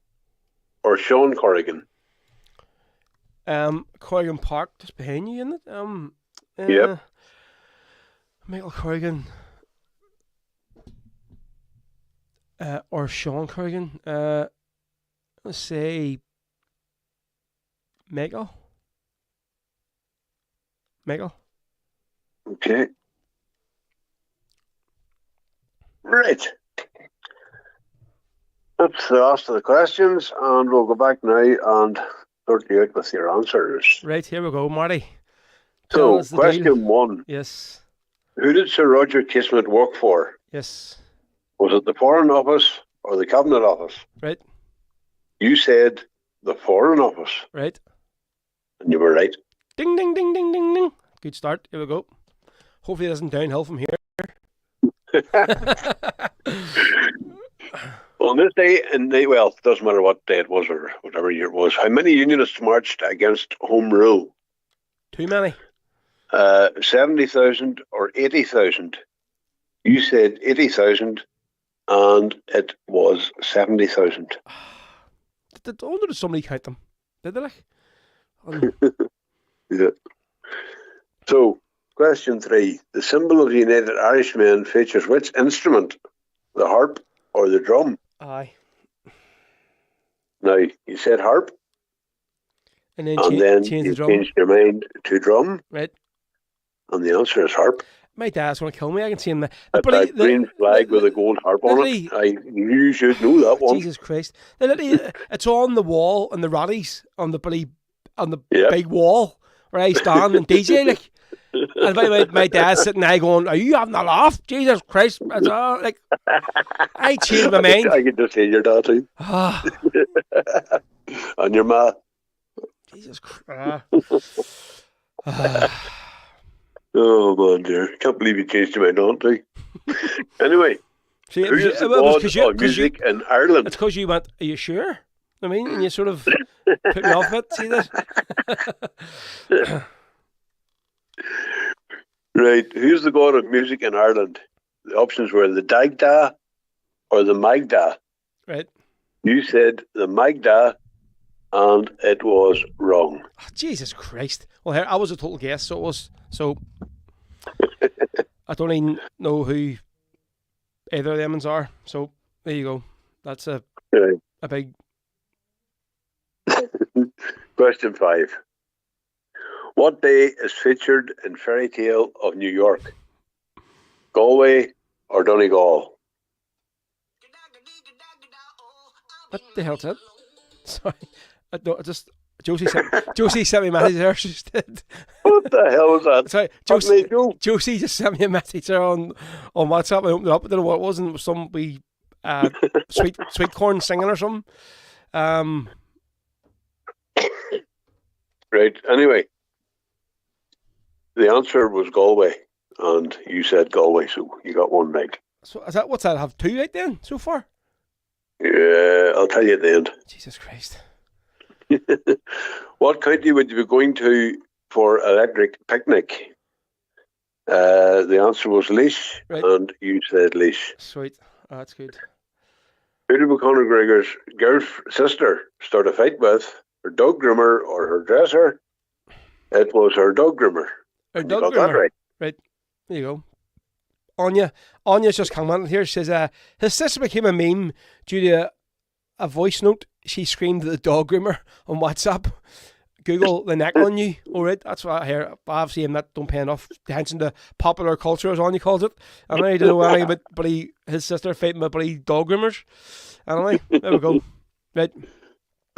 or Sean Corrigan? Corrigan Park, just behind you, isn't it? Yep. Michael Corrigan. Or Sean Corrigan. Let's say Michael. Okay. Right. That's the last of the questions, and we'll go back now and sort you out with your answers. Right, here we go, Marty. So, question 1. Yes. Who did Sir Roger Casement work for? Yes. Was it the Foreign Office or the Cabinet Office? Right. You said the Foreign Office. Right. And you were right. Ding, ding, ding, ding, ding, ding. Good start. Here we go. Hopefully it isn't downhill from here. On this day, well, it doesn't matter what day it was or whatever year it was, how many Unionists marched against Home Rule? Too many. 70,000 or 80,000. You said 80,000, and it was 70,000. I wonder did somebody count them? Did they? Like? Yeah. So, question 3. The symbol of the United Irishmen features which instrument? The harp or the drum? Aye. Now, you said harp, and then change you the drum. changed your mind to drum, right? And the answer is harp. My dad's going to kill me. I can see him. That green flag with a gold harp on it. You should know that one. Jesus Christ! It's on the wall and the Roddies on the big wall where I stand and DJ. Like, And by the way, my dad's sitting there going, "Are you having a laugh? Jesus Christ!" It's like I changed my mind. I can just see your dad too. Ah, And your ma. Jesus Christ. Oh man, dear. Can't believe you changed your mind on too. Anyway, See, who is the was god of music in Ireland? It's because you went, "Are you sure?" I mean, and you sort of put me off it. See this? Right. Who's the god of music in Ireland? The options were the Dagda or the Magda. Right. You said the Magda, and it was wrong. Oh, Jesus Christ. Well, here, I was a total guess, so it was. So, I don't even know who either of them ones are. So, there you go. That's a Right. big... Question 5. What day is featured in Fairy Tale of New York? Galway or Donegal? What the hell's that? Sorry. I just... Josie sent me a message there. She did. What the hell was that? Sorry, Josie just sent me a message there on WhatsApp. I opened it up. I don't know what it was. And it was some wee sweet corn singing or something. Right. Anyway, the answer was Galway, and you said Galway, so you got one right. So is that what's that? I have 2 right then so far? Yeah, I'll tell you at the end. Jesus Christ. What county would you be going to for electric picnic? The answer was Laois, Right. and you said Laois. Sweet. Oh, that's good. Who did Conor Gregor's sister start a fight with? Her dog groomer or her dresser? It was her dog groomer. Her You dog got that groomer. right. Right. There you go. Anya's just commented here. She says, his sister became a meme due to a voice note she screamed at the dog groomer on WhatsApp. Google the neck on you. All right, that's what I hear. I've seen that don't pay enough attention to popular culture, as Anya calls it. And I don't know anything about his sister fighting with bloody dog groomers. Anyway, there we go. Right.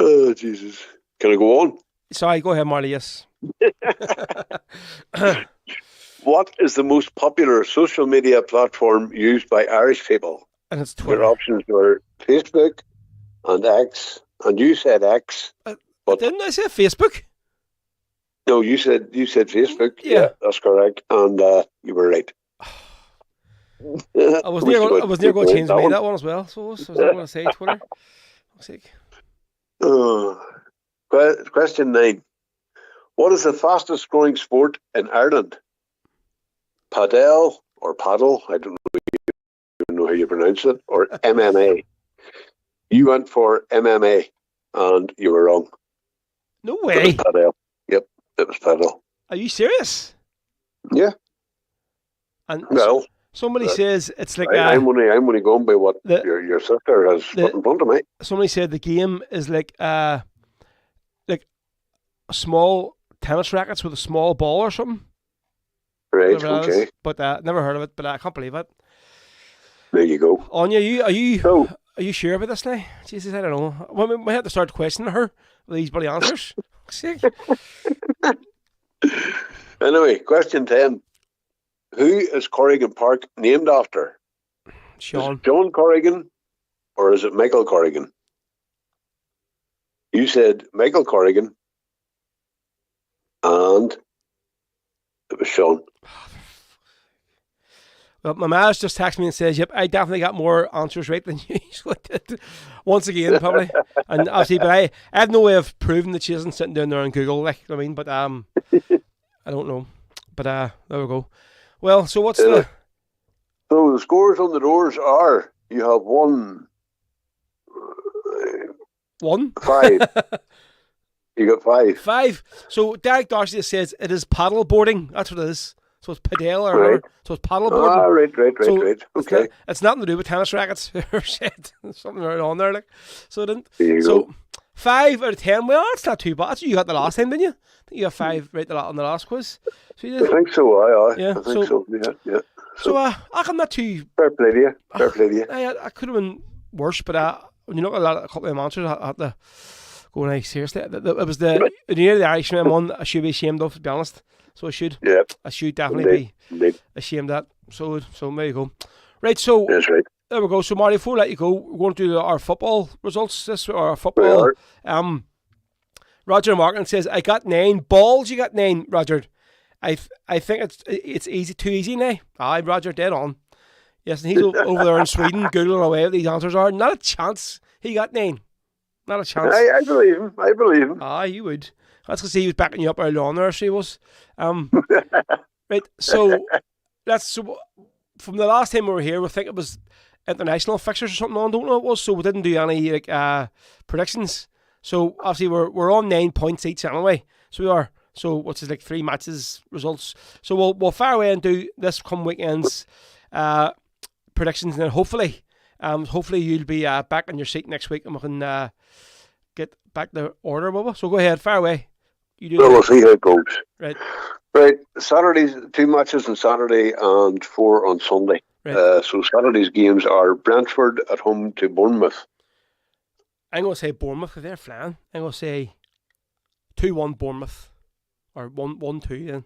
Oh, Jesus. Can I go on? Sorry, go ahead, Marty, yes. What is the most popular social media platform used by Irish people? And it's Your Twitter. options were Facebook and X, and you said X. But Didn't I say Facebook? no, you said Facebook. Yeah. That's correct, and you were right. I was near going to change that one as well. So I was not going to say Twitter. Fuck's sake. Question 9. What is the fastest growing sport in Ireland? Padel or paddle? I don't even know how you pronounce it. Or MMA? You went for MMA, and you were wrong. No It was way. padel. Yep, it was paddle. Are you serious? Yeah. And Well, somebody says it's like I'm only going by what the- your sister has put in front of me. somebody said the game is like small tennis rackets with a small ball or something. Right. Whatever it is. Okay. But never heard of it. But I can't believe it. There you go. Anya, are So, you sure about this now? Jesus, I don't know. We might have to start questioning her with these bloody answers. Fuck's sake. anyway, question 10. Who is Corrigan Park named after? Is Sean. it John Corrigan or is it Michael Corrigan? You said Michael Corrigan, and it was Sean. Well, my ma's just texted me and says, "Yep, I definitely got more answers right than you." So I did. Once again, probably. And obviously, but I have no way of proving that she isn't sitting down there on Google, like I mean. But I don't know. But there we go. Well, so what's the? So the scores on the doors are: you have 5. You got 5. 5. So Derek Darcy says it is paddle boarding. That's what it is. So it's padel or Right. whatever. So it's paddle boarding. Ah, right. So Okay. It's nothing to do with tennis rackets or shit. Something right on there, like. So it didn't. There you So go. 5 out of 10. Well, that's not too bad. That's what you got the last time, didn't you? I think you got 5 right on the last quiz. So you I did. think so. Aye. Yeah, I think so. Yeah. So I'm not too. Fair play to you. Fair play to you. I could have been worse, but when you look at a couple of them answers, I had to go, "Hey, seriously." It was the near the Irishman one I should be ashamed of, to be honest. So I should. Yeah. I should definitely Indeed. be ashamed of that. So there you go. Right, so That's right. there we go. So Marty, before we let you go, we're going to do our football results. Our We football. are. Roger Martin says, "I got 9 balls. You got 9, Roger. I think it's easy, too easy now. Aye, Roger, dead on. Yes, and he's over there in Sweden googling away what these answers are. Not a chance. He got 9. Not a chance. I believe him. I believe him. Aye, you would. That's because he was backing you up early on there. She was. Right. So from the last time we were here, we think it was international fixtures or something on. Don't know what it was. So we didn't do any predictions. So obviously we're on 9 points each anyway. So we are. So which is like 3 matches results. So we'll fire away and do this come weekend's predictions, and then hopefully you'll be back in your seat next week, and we can get back the order, Bubba. So go ahead, fire away. You do. Well, we'll see how it goes. Right. Right. Saturday's 2 matches on Saturday and 4 on Sunday. Right. So Saturday's games are Brentford at home to Bournemouth. I'm going to say Bournemouth if they're flying. I'm going to say 2-1 Bournemouth. Or 1-2 then.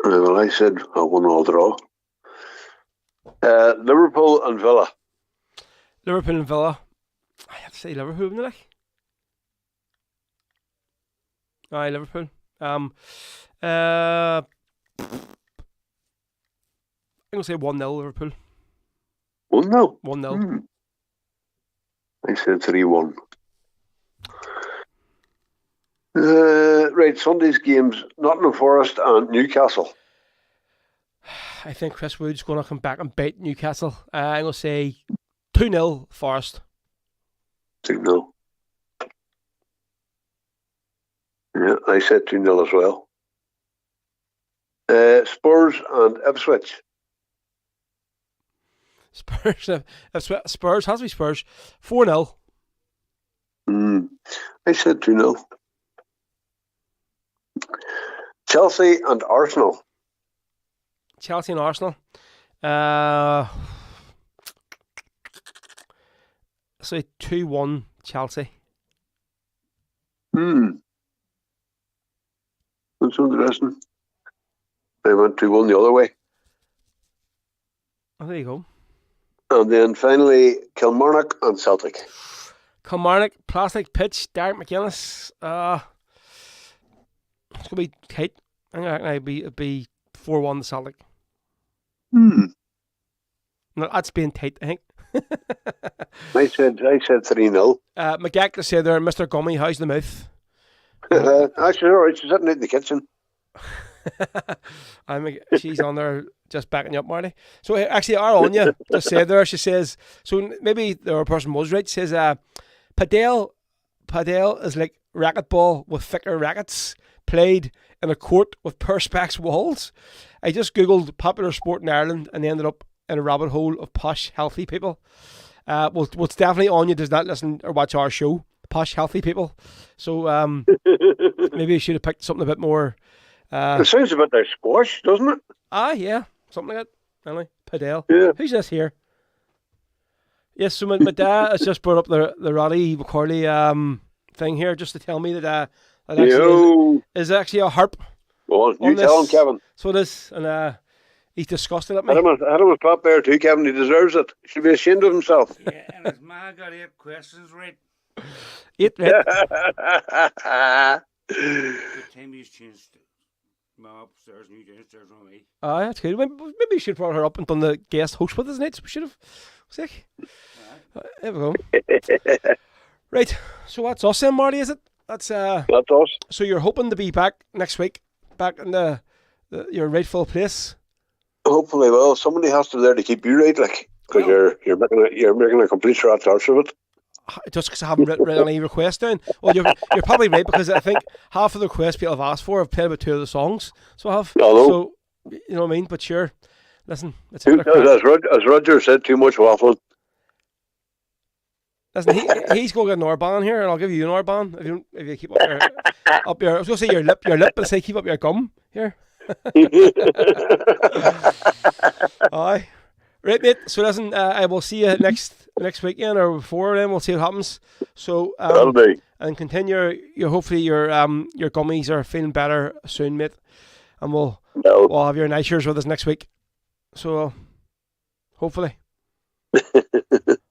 Well, I said a 1-1 draw. Liverpool and Villa. Liverpool and Villa. I have to say Liverpool, wouldn't I? Aye, Liverpool. I'm going to say 1-0 Liverpool. 1-0? 1-0. I said 3-1. Right, Sunday's games, Nottingham Forest and Newcastle. I think Chris Wood's going to come back and beat Newcastle. I'm going to say 2-0 Forest. 2-0. Yeah, I said 2-0 as well. Spurs and Ipswich. Spurs has to be Spurs. 4-0. I said 2-0. Chelsea and Arsenal. Chelsea and Arsenal. So 2-1 Chelsea. That's interesting. I went 2-1 the other way. Oh, there you go. And then finally, Kilmarnock and Celtic. Kilmarnock, plastic pitch, Derek McGuinness. It's going to be tight. I think it'd be 4-1 to Celtic. No, that's being tight, I think. I said 3-0. McGack to say there, Mr. Gummy, how's the mouth? Actually, all right, she's sitting out in the kitchen. She's on there just backing you up, Marty. So actually, our Anya just said there, she says, so maybe the person was right, she says, Padel is like racquetball with thicker rackets played in a court with perspex walls. I just googled popular sport in Ireland and ended up in a rabbit hole of posh, healthy people. What's definitely Anya does not listen or watch our show, posh, healthy people. So maybe I should have picked something a bit more. It sounds a bit like squash, doesn't it? Yeah, something like that. Anyway, Padel. Yeah. Who's this here? Yes, so my dad has just brought up the Roddy McCorley thing here just to tell me that actually is actually a harp. Well, you tell him, Kevin. So it is, and he's disgusted at me. Had him a clap there too, Kevin. He deserves it. He should be ashamed of himself. Yeah, and his ma got 8 questions right. 8 right. The time he's changed ma upstairs and you downstairs on me. That's good. Maybe we should have brought her up and done the guest host with us tonight. We should have. Sick. There we go. Right. So that's us then, Marty, is it? That's us. So you're hoping to be back next week, back in your rightful place? Hopefully, well, somebody has to be there to keep you right, like, because you're making a complete rat's arse of it. Just because I haven't written any requests down. Well, you're probably right, because I think half of the requests people have asked for have played about 2 of the songs. So I have. So you know what I mean. But sure, listen, it's as Roger said, too much waffling. Listen, he's going to get an Orban here, and I'll give you an Orban if you keep up your I was going to say your lip, but say keep up your gum here. Aye, right, mate. So listen, I will see you next next weekend or before then. We'll see what happens. So That'll do. and continue. Hopefully your gummies are feeling better soon, mate. And we'll have your nightshirts with us next week. So hopefully.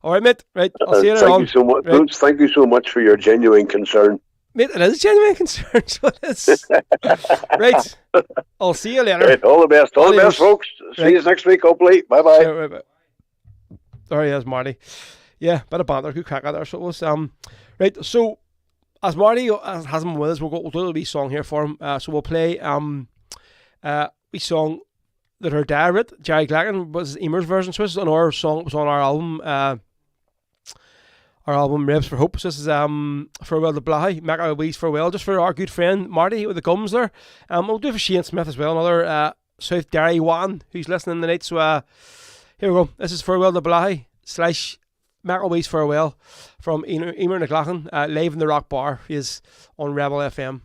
All right, mate. Right, I'll see you later on. Thank you so much. Right. Thank you so much for your genuine concern. Mate, it is genuine concern. So it is. Right. I'll see you later. Right, all the best. All the best, folks. See you next week, hopefully. Bye-bye. Yeah, right. There he is, Marty. Yeah, bit of banter. Good crack out there. So it was, right, so as Marty hasn't been with us, we'll do a wee song here for him. So we'll play wee song that her dad wrote, Jerry Glacken, was Emer's version. So this is another song that was on our album Ribs for Hope. So this is Farewell to Blahy, Mac a Wee's Farewell, just for our good friend Marty with the gums there. We'll do it for Shane Smith as well, another South Derry one who's listening tonight. So here we go. This is Farewell to Blahy / Mac a Wee's Farewell from Emer McLaughlin, live in the Rock Bar. He is on Rebel FM.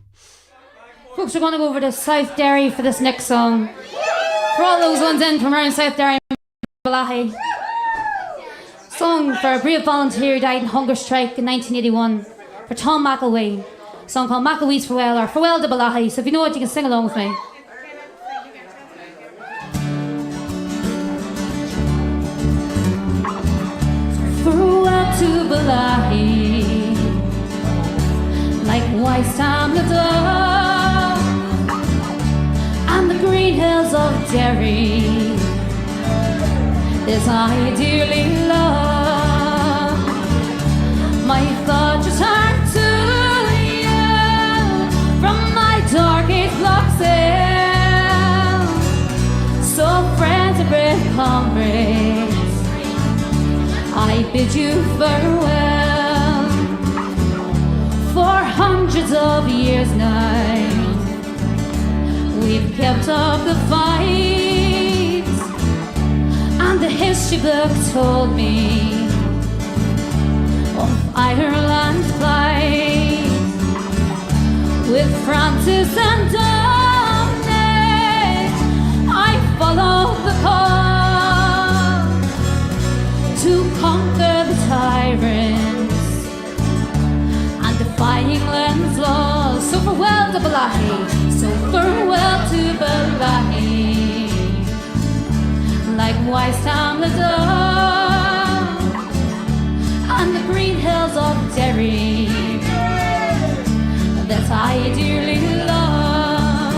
Folks, we're going to go over to South Derry for this next song. For all those ones in from around South Derry, Blahy. Song for a brave volunteer who died in hunger strike in 1981 for Tom McElwee. A song called McElwee's Farewell or Farewell to Blahy. So if you know it, you can sing along with me. Farewell to Blahy, like White Sam the dove, and the green hills of Derry. This I dearly love. My thoughts return to you from my dark age blocks in. So friends and brave comrades, I bid you farewell. For hundreds of years now, we've kept up the fight. And the history book told me of Ireland's plight. With Francis and Dominic, I followed the call to conquer the tyrants and defy England's laws. So farewell to Blahy, so farewell to Blahy. Like White Sam the dove and the green hills of Derry, that I dearly love.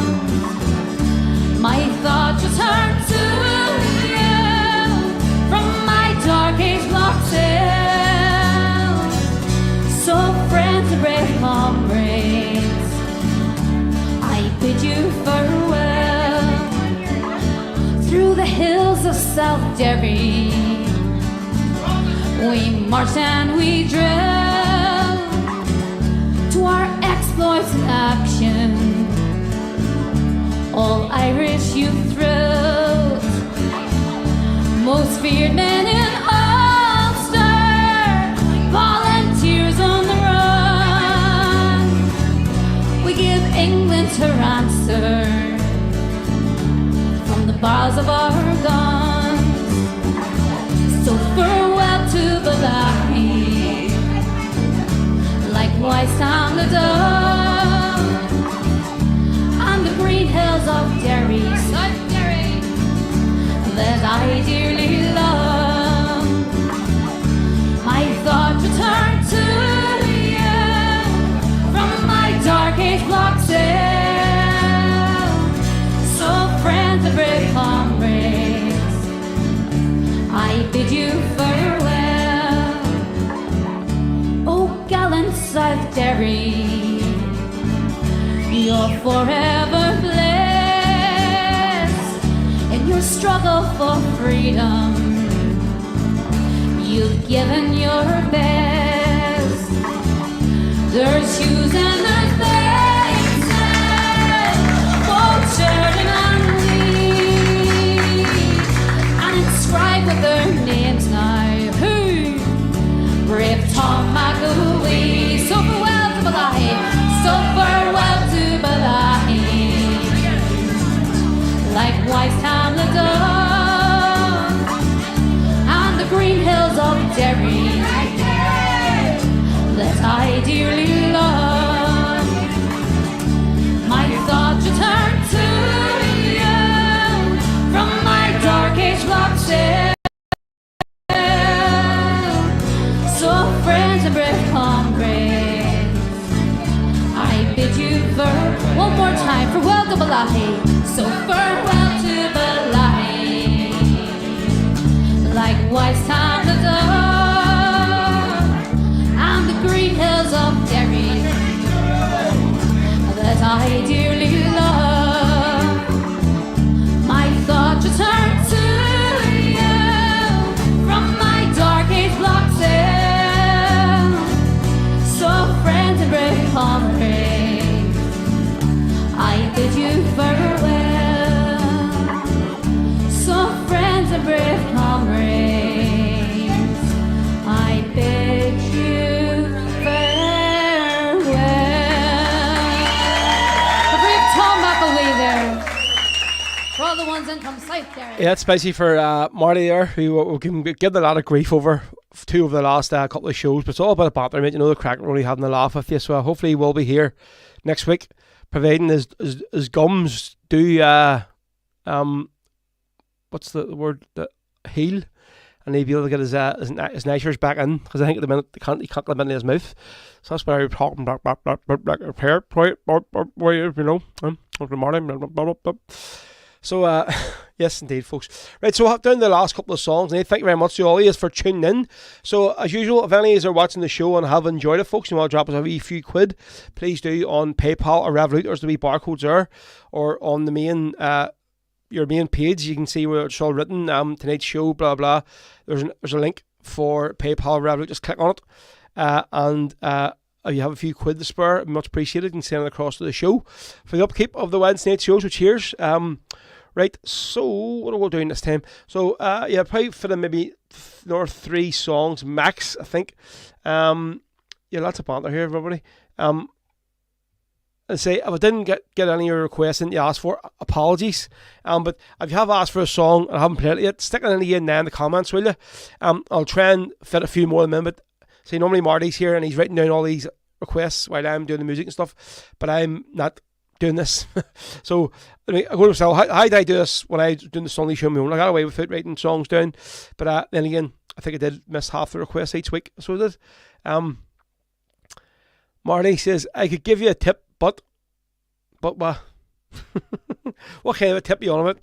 My thoughts return to you from my dark age blocks in. So friends and brave comrades, I bid you farewell. Through the hills of South Derry, we marched and we drilled to our exploits in action. All Irish youth thrilled, most feared men in Ulster, volunteers on the run. We give England her answer from the bars of our guns. So farewell to Blahy, like White Sam the dove and the green hills of Derry, South Derry, that I dearly love. My thoughts return to you from my dark age blocks in. Friends and brave comrades, I bid you farewell. Oh, gallant South Derry, you're forever blessed in your struggle for freedom. You've given your best. There's shoes and there's faces, both Sheridan and inscribed with their names now. Who? Brave Tom McElwee. So farewell to Blahy, so farewell to Blahy. Like White Sam the dove and the green hills of Derry that I dearly love. My thoughts return to you from my dark age locked cell. So friends and brave comrades, I bid you one more time farewell to Balahi. So farewell to Balahi, like wise time the dove and the green hills of Derry that I dearly love. My thoughts return to you from my dark age blocked cell. So friends and brave comrades, I bid you farewell. So friends and brave comrades, I bid you farewell. The brave Tom McElwee there. For all the ones in from South there. Yeah, it's spicy for Marty there, who will give a lot of grief over two of the last couple of shows, but it's all about a banter, mate. You know, the crack, we're only having a laugh with you, so hopefully he will be here next week, providing his gums do what's the word, heal, and he'll be able to get his nitrous back in, because I think at the minute he can't get them in his mouth, so that's why we're talking back here, you know, good morning. So yes indeed folks, right, so down to the last couple of songs, and thank you very much to all of you for tuning in. So as usual, if any of you are watching the show and have enjoyed it, folks, you want to drop us a wee few quid, please do on PayPal or Revolut. There's the wee barcodes there, or on the main your main page, you can see where it's all written, tonight's show, blah blah. There's a link for PayPal or Revolut, just click on it, and if you have a few quid to spare, much appreciated, you can send it across to the show for the upkeep of the Wednesday night shows. So cheers. Right, so what are we doing this time? So yeah, probably for the maybe 3 songs max, I think. Yeah, lots of banter here, everybody. And say, if I didn't get any of your requests that you asked for, apologies. But if you have asked for a song and I haven't played it yet, stick it in the comments, will you? I'll try and fit a few more in, but see, normally Marty's here and he's writing down all these requests while I'm doing the music and stuff, but I'm not doing this. So I go to myself, how did I do this when I was doing the Sunday show on my own? I got away with it, writing songs down, but then again, I think I did miss half the requests each week, so I did. Marty says, I could give you a tip, but what? What kind of a tip are you on about?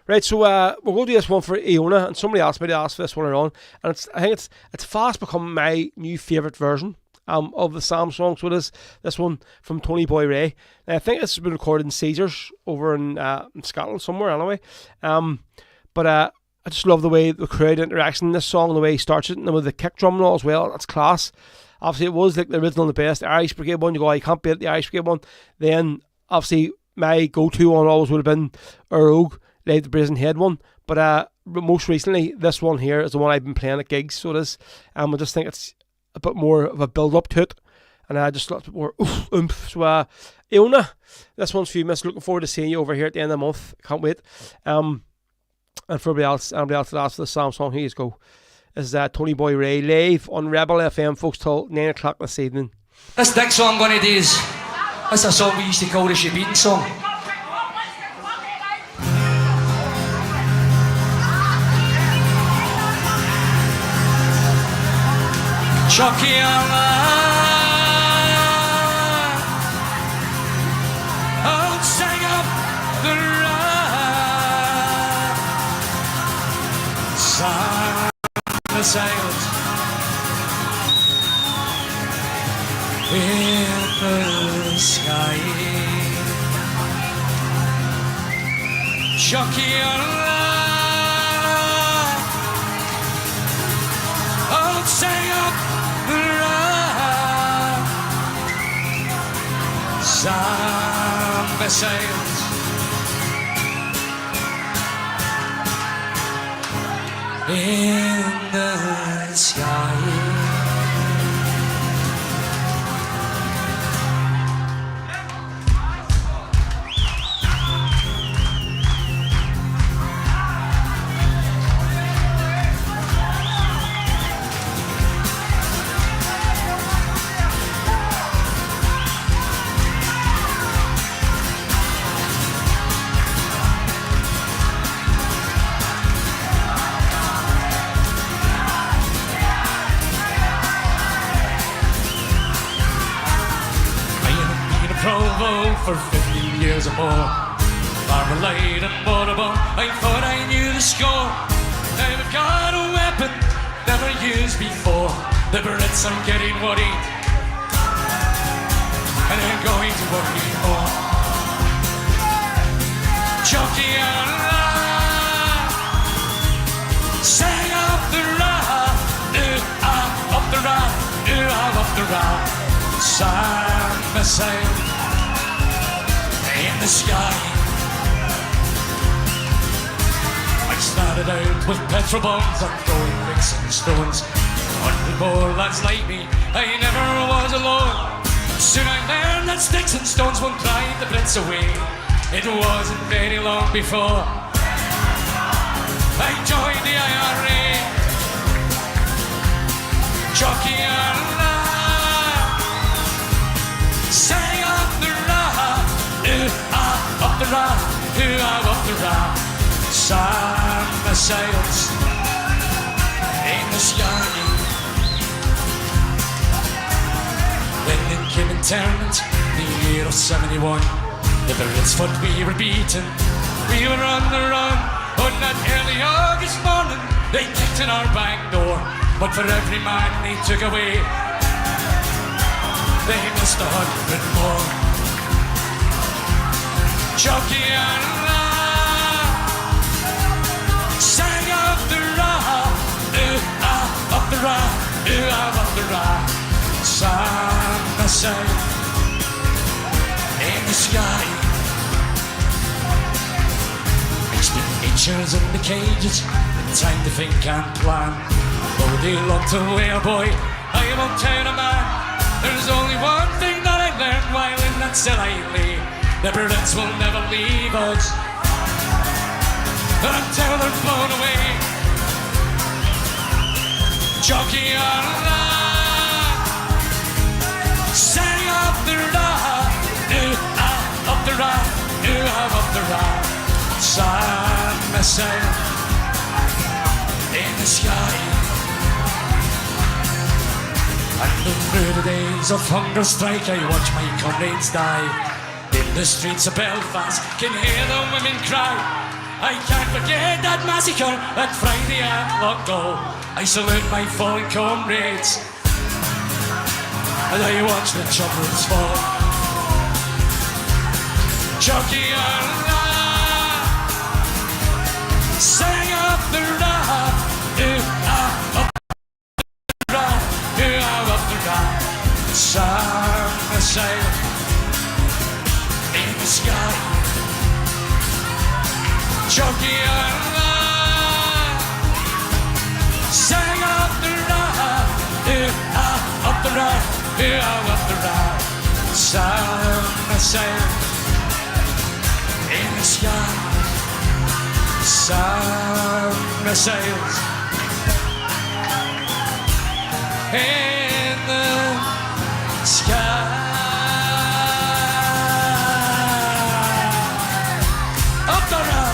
Right, so we're going to do this one for Iona, and somebody asked me to ask for this one on, and I think it's fast become my new favourite version of the Sam song. So it is this one from Tony Boy Ray. Now, I think this has been recorded in Caesars over in Scotland somewhere anyway. But I just love the way the crowd interaction in this song, the way he starts it, and with the kick drum and all as well. That's class. Obviously, it was like the original and the best. The Irish Brigade one, you go, you can't beat the Irish Brigade one. Then, obviously, my go-to one always would have been Rogue, Lay the Brazen Head one. But most recently, this one here is the one I've been playing at gigs. So it is. I just think it's a bit more of a build-up to it. And I just a bit more oomph. So, Iona, this one's for you, miss. Looking forward to seeing you over here at the end of the month. Can't wait. And for everybody else that asked for the Sam song, here you go. This is Tony Boy Ray live on Rebel FM, folks, till 9 o'clock this evening. This next song I'm going to do is, that's a song we used to call the Shabin song. Chucky outside of the run, the sails in the sky. Chucky outside of the run, zombie sails in the sky. alone for 15 years or more. Marmalade and butterbun, I thought I knew the score. Now I've got a weapon never used before. The Brits are getting worried, and they're going to worry more. Jockey and laugh, sing up the rah, up the rah, up the rah. Sun the sail in the sky. I started out with petrol bombs and throwing bricks and stones. 100 more lads like me, I never was alone. Soon I learned that sticks and stones won't drive the Brits away. It wasn't very long before I joined the IRA. Jockey and laugh, sang up the rah, up the rah, up the rah. Sun the sails in the sky. When it came internment, the year of 71, the Brits thought we were beaten, we were on the run. On that early August morning, they kicked in our back door, but for every man they took away, they missed 100 more. Jockey and laugh, sang up the rah, up the rah, up the rah. Sun the sail in the sky. Expenditures in the cages, time to think and plan. Though they love to wear, boy, I won't tell a man. There's only one thing that I learned while in that cell I lay: the Brits will never leave us until they're blown away. Jockey and laugh, sang up the rah, up the rah, up the rah. Sun the sail in the sky. And through the days of hunger strike, I watch my comrades die. In the streets of Belfast, can hear the women cry. I can't forget that massacre that Friday at Lockdown. I salute my fallen comrades as I watch the choppers fall. Jockey and laugh, sang up the rah, up the rah, up the rah. Sun the sail in the sky. Jockey and laugh, sang up the rah, up the rah, up the rah. Sun the sail in the sky. Sun the sails in the sky. Up the rah.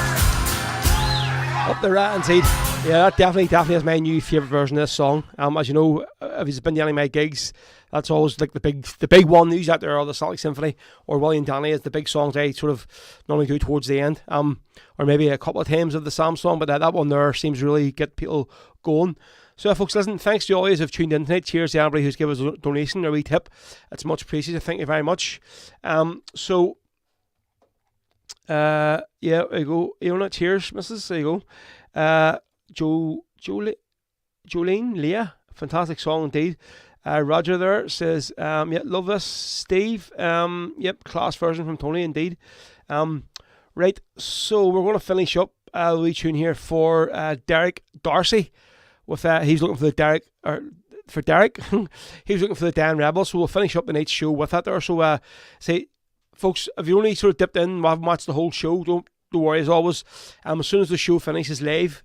Up the rat indeed. Yeah, that definitely is my new favourite version of this song. As you know, if you've been to any of my gigs, that's always like the big one. These out there are the Celtic Symphony or William Danny is the big songs I sort of normally do towards the end. Or maybe a couple of times of the Sam song, but that one there seems to really get people going. So folks, listen, thanks to all you who've tuned in tonight. Cheers to everybody who's given us a donation, a wee tip. It's much appreciated. Thank you very much. Yeah, there you go. Iona, cheers, missus. There you go. Jolene, Leah, fantastic song indeed. Roger there says, yeah, love this. Steve, yep, class version from Tony indeed. Right, so we're going to finish up a wee tune here for Derek Darcy. With he's looking for the Derek, for Derek. He was looking for the Dan Rebel, so we'll finish up the night's show with that there. So, say, folks, if you only sort of dipped in, we haven't watched the whole show, don't worry as always. As soon as the show finishes live,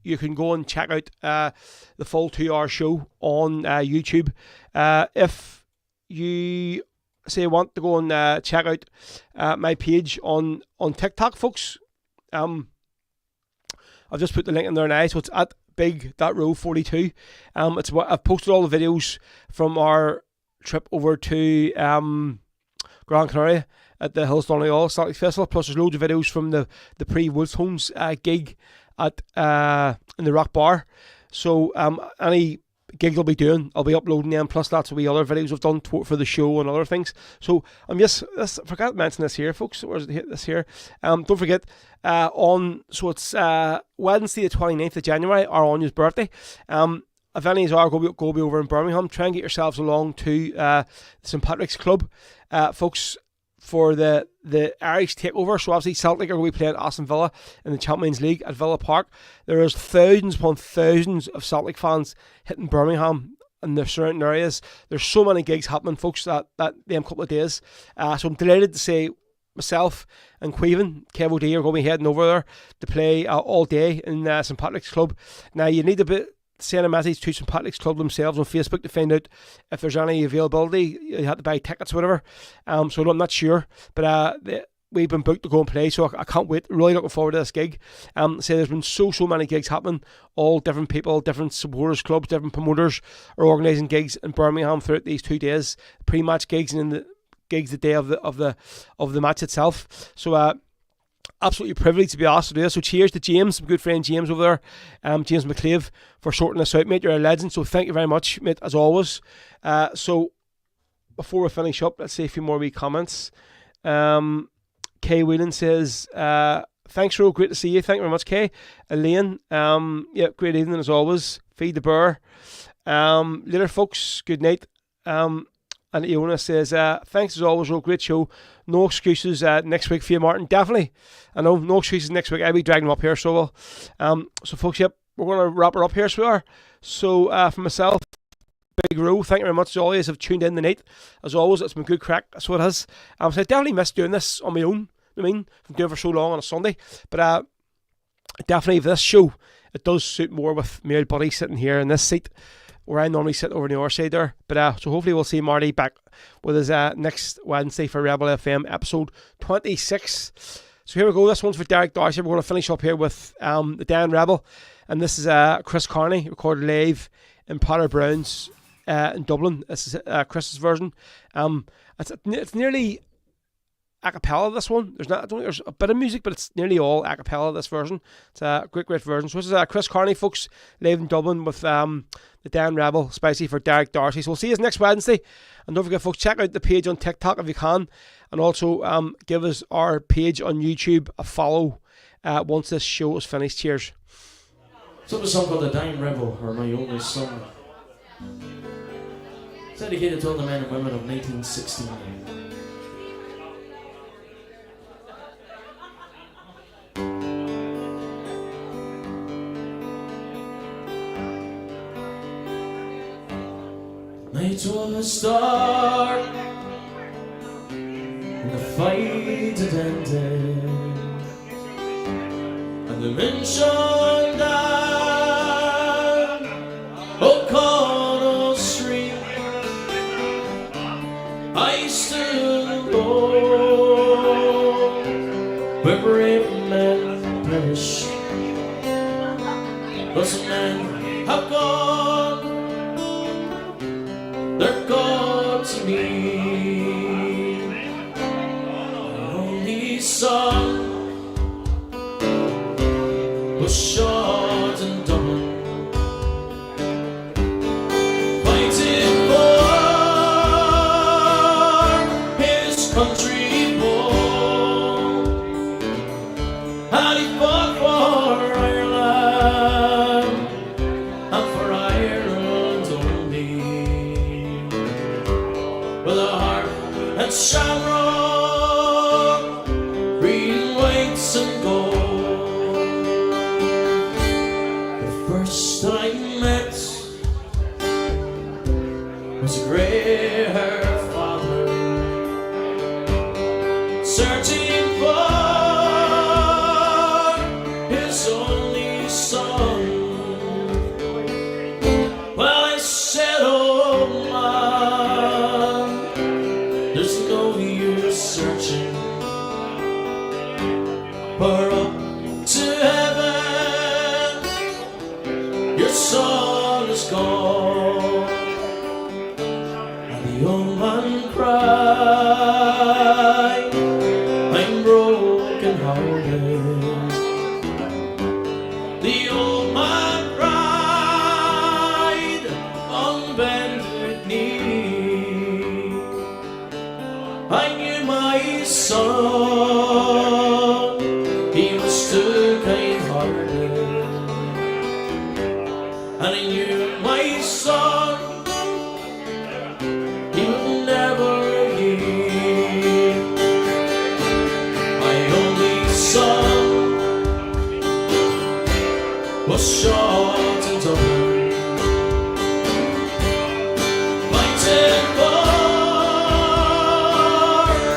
you can go and check out the full 2-hour show on YouTube. If you say want to go and check out my page on TikTok, folks, I've just put the link in there now, so it's at big.row42. It's what I've posted all the videos from our trip over to Gran Canaria at the Hills Donegal Celtic Festival. Plus, there's loads of videos from the pre-Wolfhounds gig at in the Rock Bar. So any gigs I'll be doing, I'll be uploading them. Plus, lots of wee other videos I've done for the show and other things. So I'm just forgot to mention this here, folks. Where's this here? Don't forget it's Wednesday the 29th of January, our Anya's birthday. If any of you are going to be over in Birmingham, try and get yourselves along to the St Patrick's Club, folks, for the Irish takeover. So obviously Celtic are going to be playing Aston Villa in the Champions League at Villa Park. There is thousands upon thousands of Celtic fans hitting Birmingham and the surrounding areas. There's so many gigs happening, folks, that them couple of days. So I'm delighted to say myself and Queven, Kev O'D, are going to be heading over there to play all day in St Patrick's Club. Now you need to send a message to St Patrick's Club themselves on Facebook to find out if there's any availability. You have to buy tickets, whatever. So I'm not sure, but we've been booked to go and play, so I can't wait. Really looking forward to this gig. There's been so many gigs happening. All different people, different supporters clubs, different promoters are organising gigs in Birmingham throughout these 2 days. Pre-match gigs and then the gigs the day of the match itself. So absolutely privileged to be asked to do this. So cheers to James, my good friend James over there, James McClave, for sorting this out, mate. You're a legend, so thank you very much, mate, as always. So before we finish up, let's see a few more wee comments. Kay Whelan says, thanks, Ro, great to see you. Thank you very much, Kay. Elaine, great evening as always. Feed the bear. Later, folks, good night. And Iona says, thanks as always, Ro, great show. No excuses next week for you, Martin. Definitely. I know, no excuses next week. I'll be dragging them up here, so well. So folks, yep, we're going to wrap her up here, so we are. So for myself, Big Ro, thank you very much as always. Have tuned in the night. As always, it's been good crack. That's what it has. So I definitely missed doing this on my own. I mean, from doing it for so long on a Sunday. But definitely this show, it does suit more with my old buddy sitting here in this seat, where I normally sit over on the other side there. But so hopefully we'll see Marty back with us next Wednesday for Rebel FM episode 26. So here we go. This one's for Derek Darcy. We're going to finish up here with the Dan Rebel. And this is Chris Carney, recorded live in Potter Brown's in Dublin. This is Chris's version. It's nearly a cappella, this one. I don't think there's a bit of music, but it's nearly all a cappella, this version. It's a great version. So this is Chris Carney, folks, live in Dublin with the Dan Rebel, spicy for Derek Darcy. So we'll see you next Wednesday. And don't forget, folks, check out the page on TikTok if you can. And also give us our page on YouTube a follow once this show is finished. Cheers. So the song called The Dan Rebel, or My Only Son. It's dedicated to all the men and women of 1969. Night was dark, and the fight had ended, and the men shone down O'Connell Street. I stood alone, where brave men perish, but some men have gone. They're gone to me. My only son was shot and done, fighting for his country born, and he fought for Ireland and for Ireland only. With a heart and shamrock, green, whites and gold. The first I met was a grey-haired father, searching for his only son. Well, I said, oh man, there's no use searching, for up to heaven your son is gone. And the young man cried. and he knew my son he would never hear. My only son was shot in Dublin, fighting for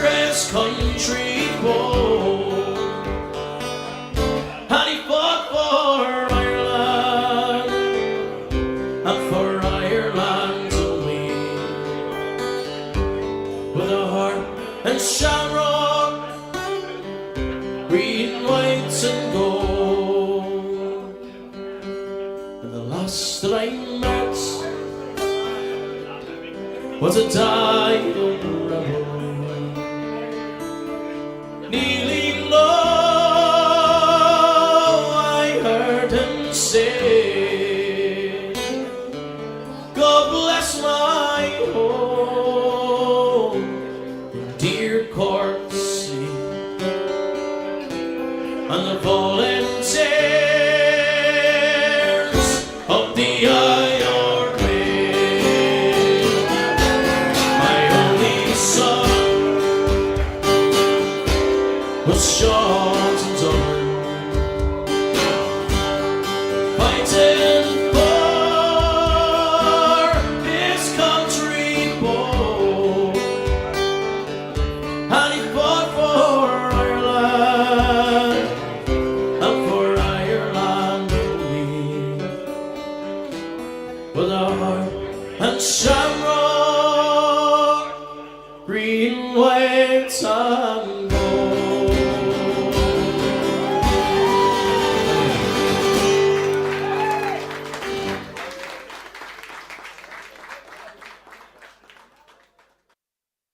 his country home, and he fought for Ireland and for Ireland only, with a heart and shamrock, green, white and gold. And the last that I met was a dying rebel, kneeling low. I heard him say, God bless my home, dear Corsi, and the volunteers of the IRA. My only son was shot in Dublin, fighting for his country home, and he fought for Ireland and for Ireland only, with a heart and shout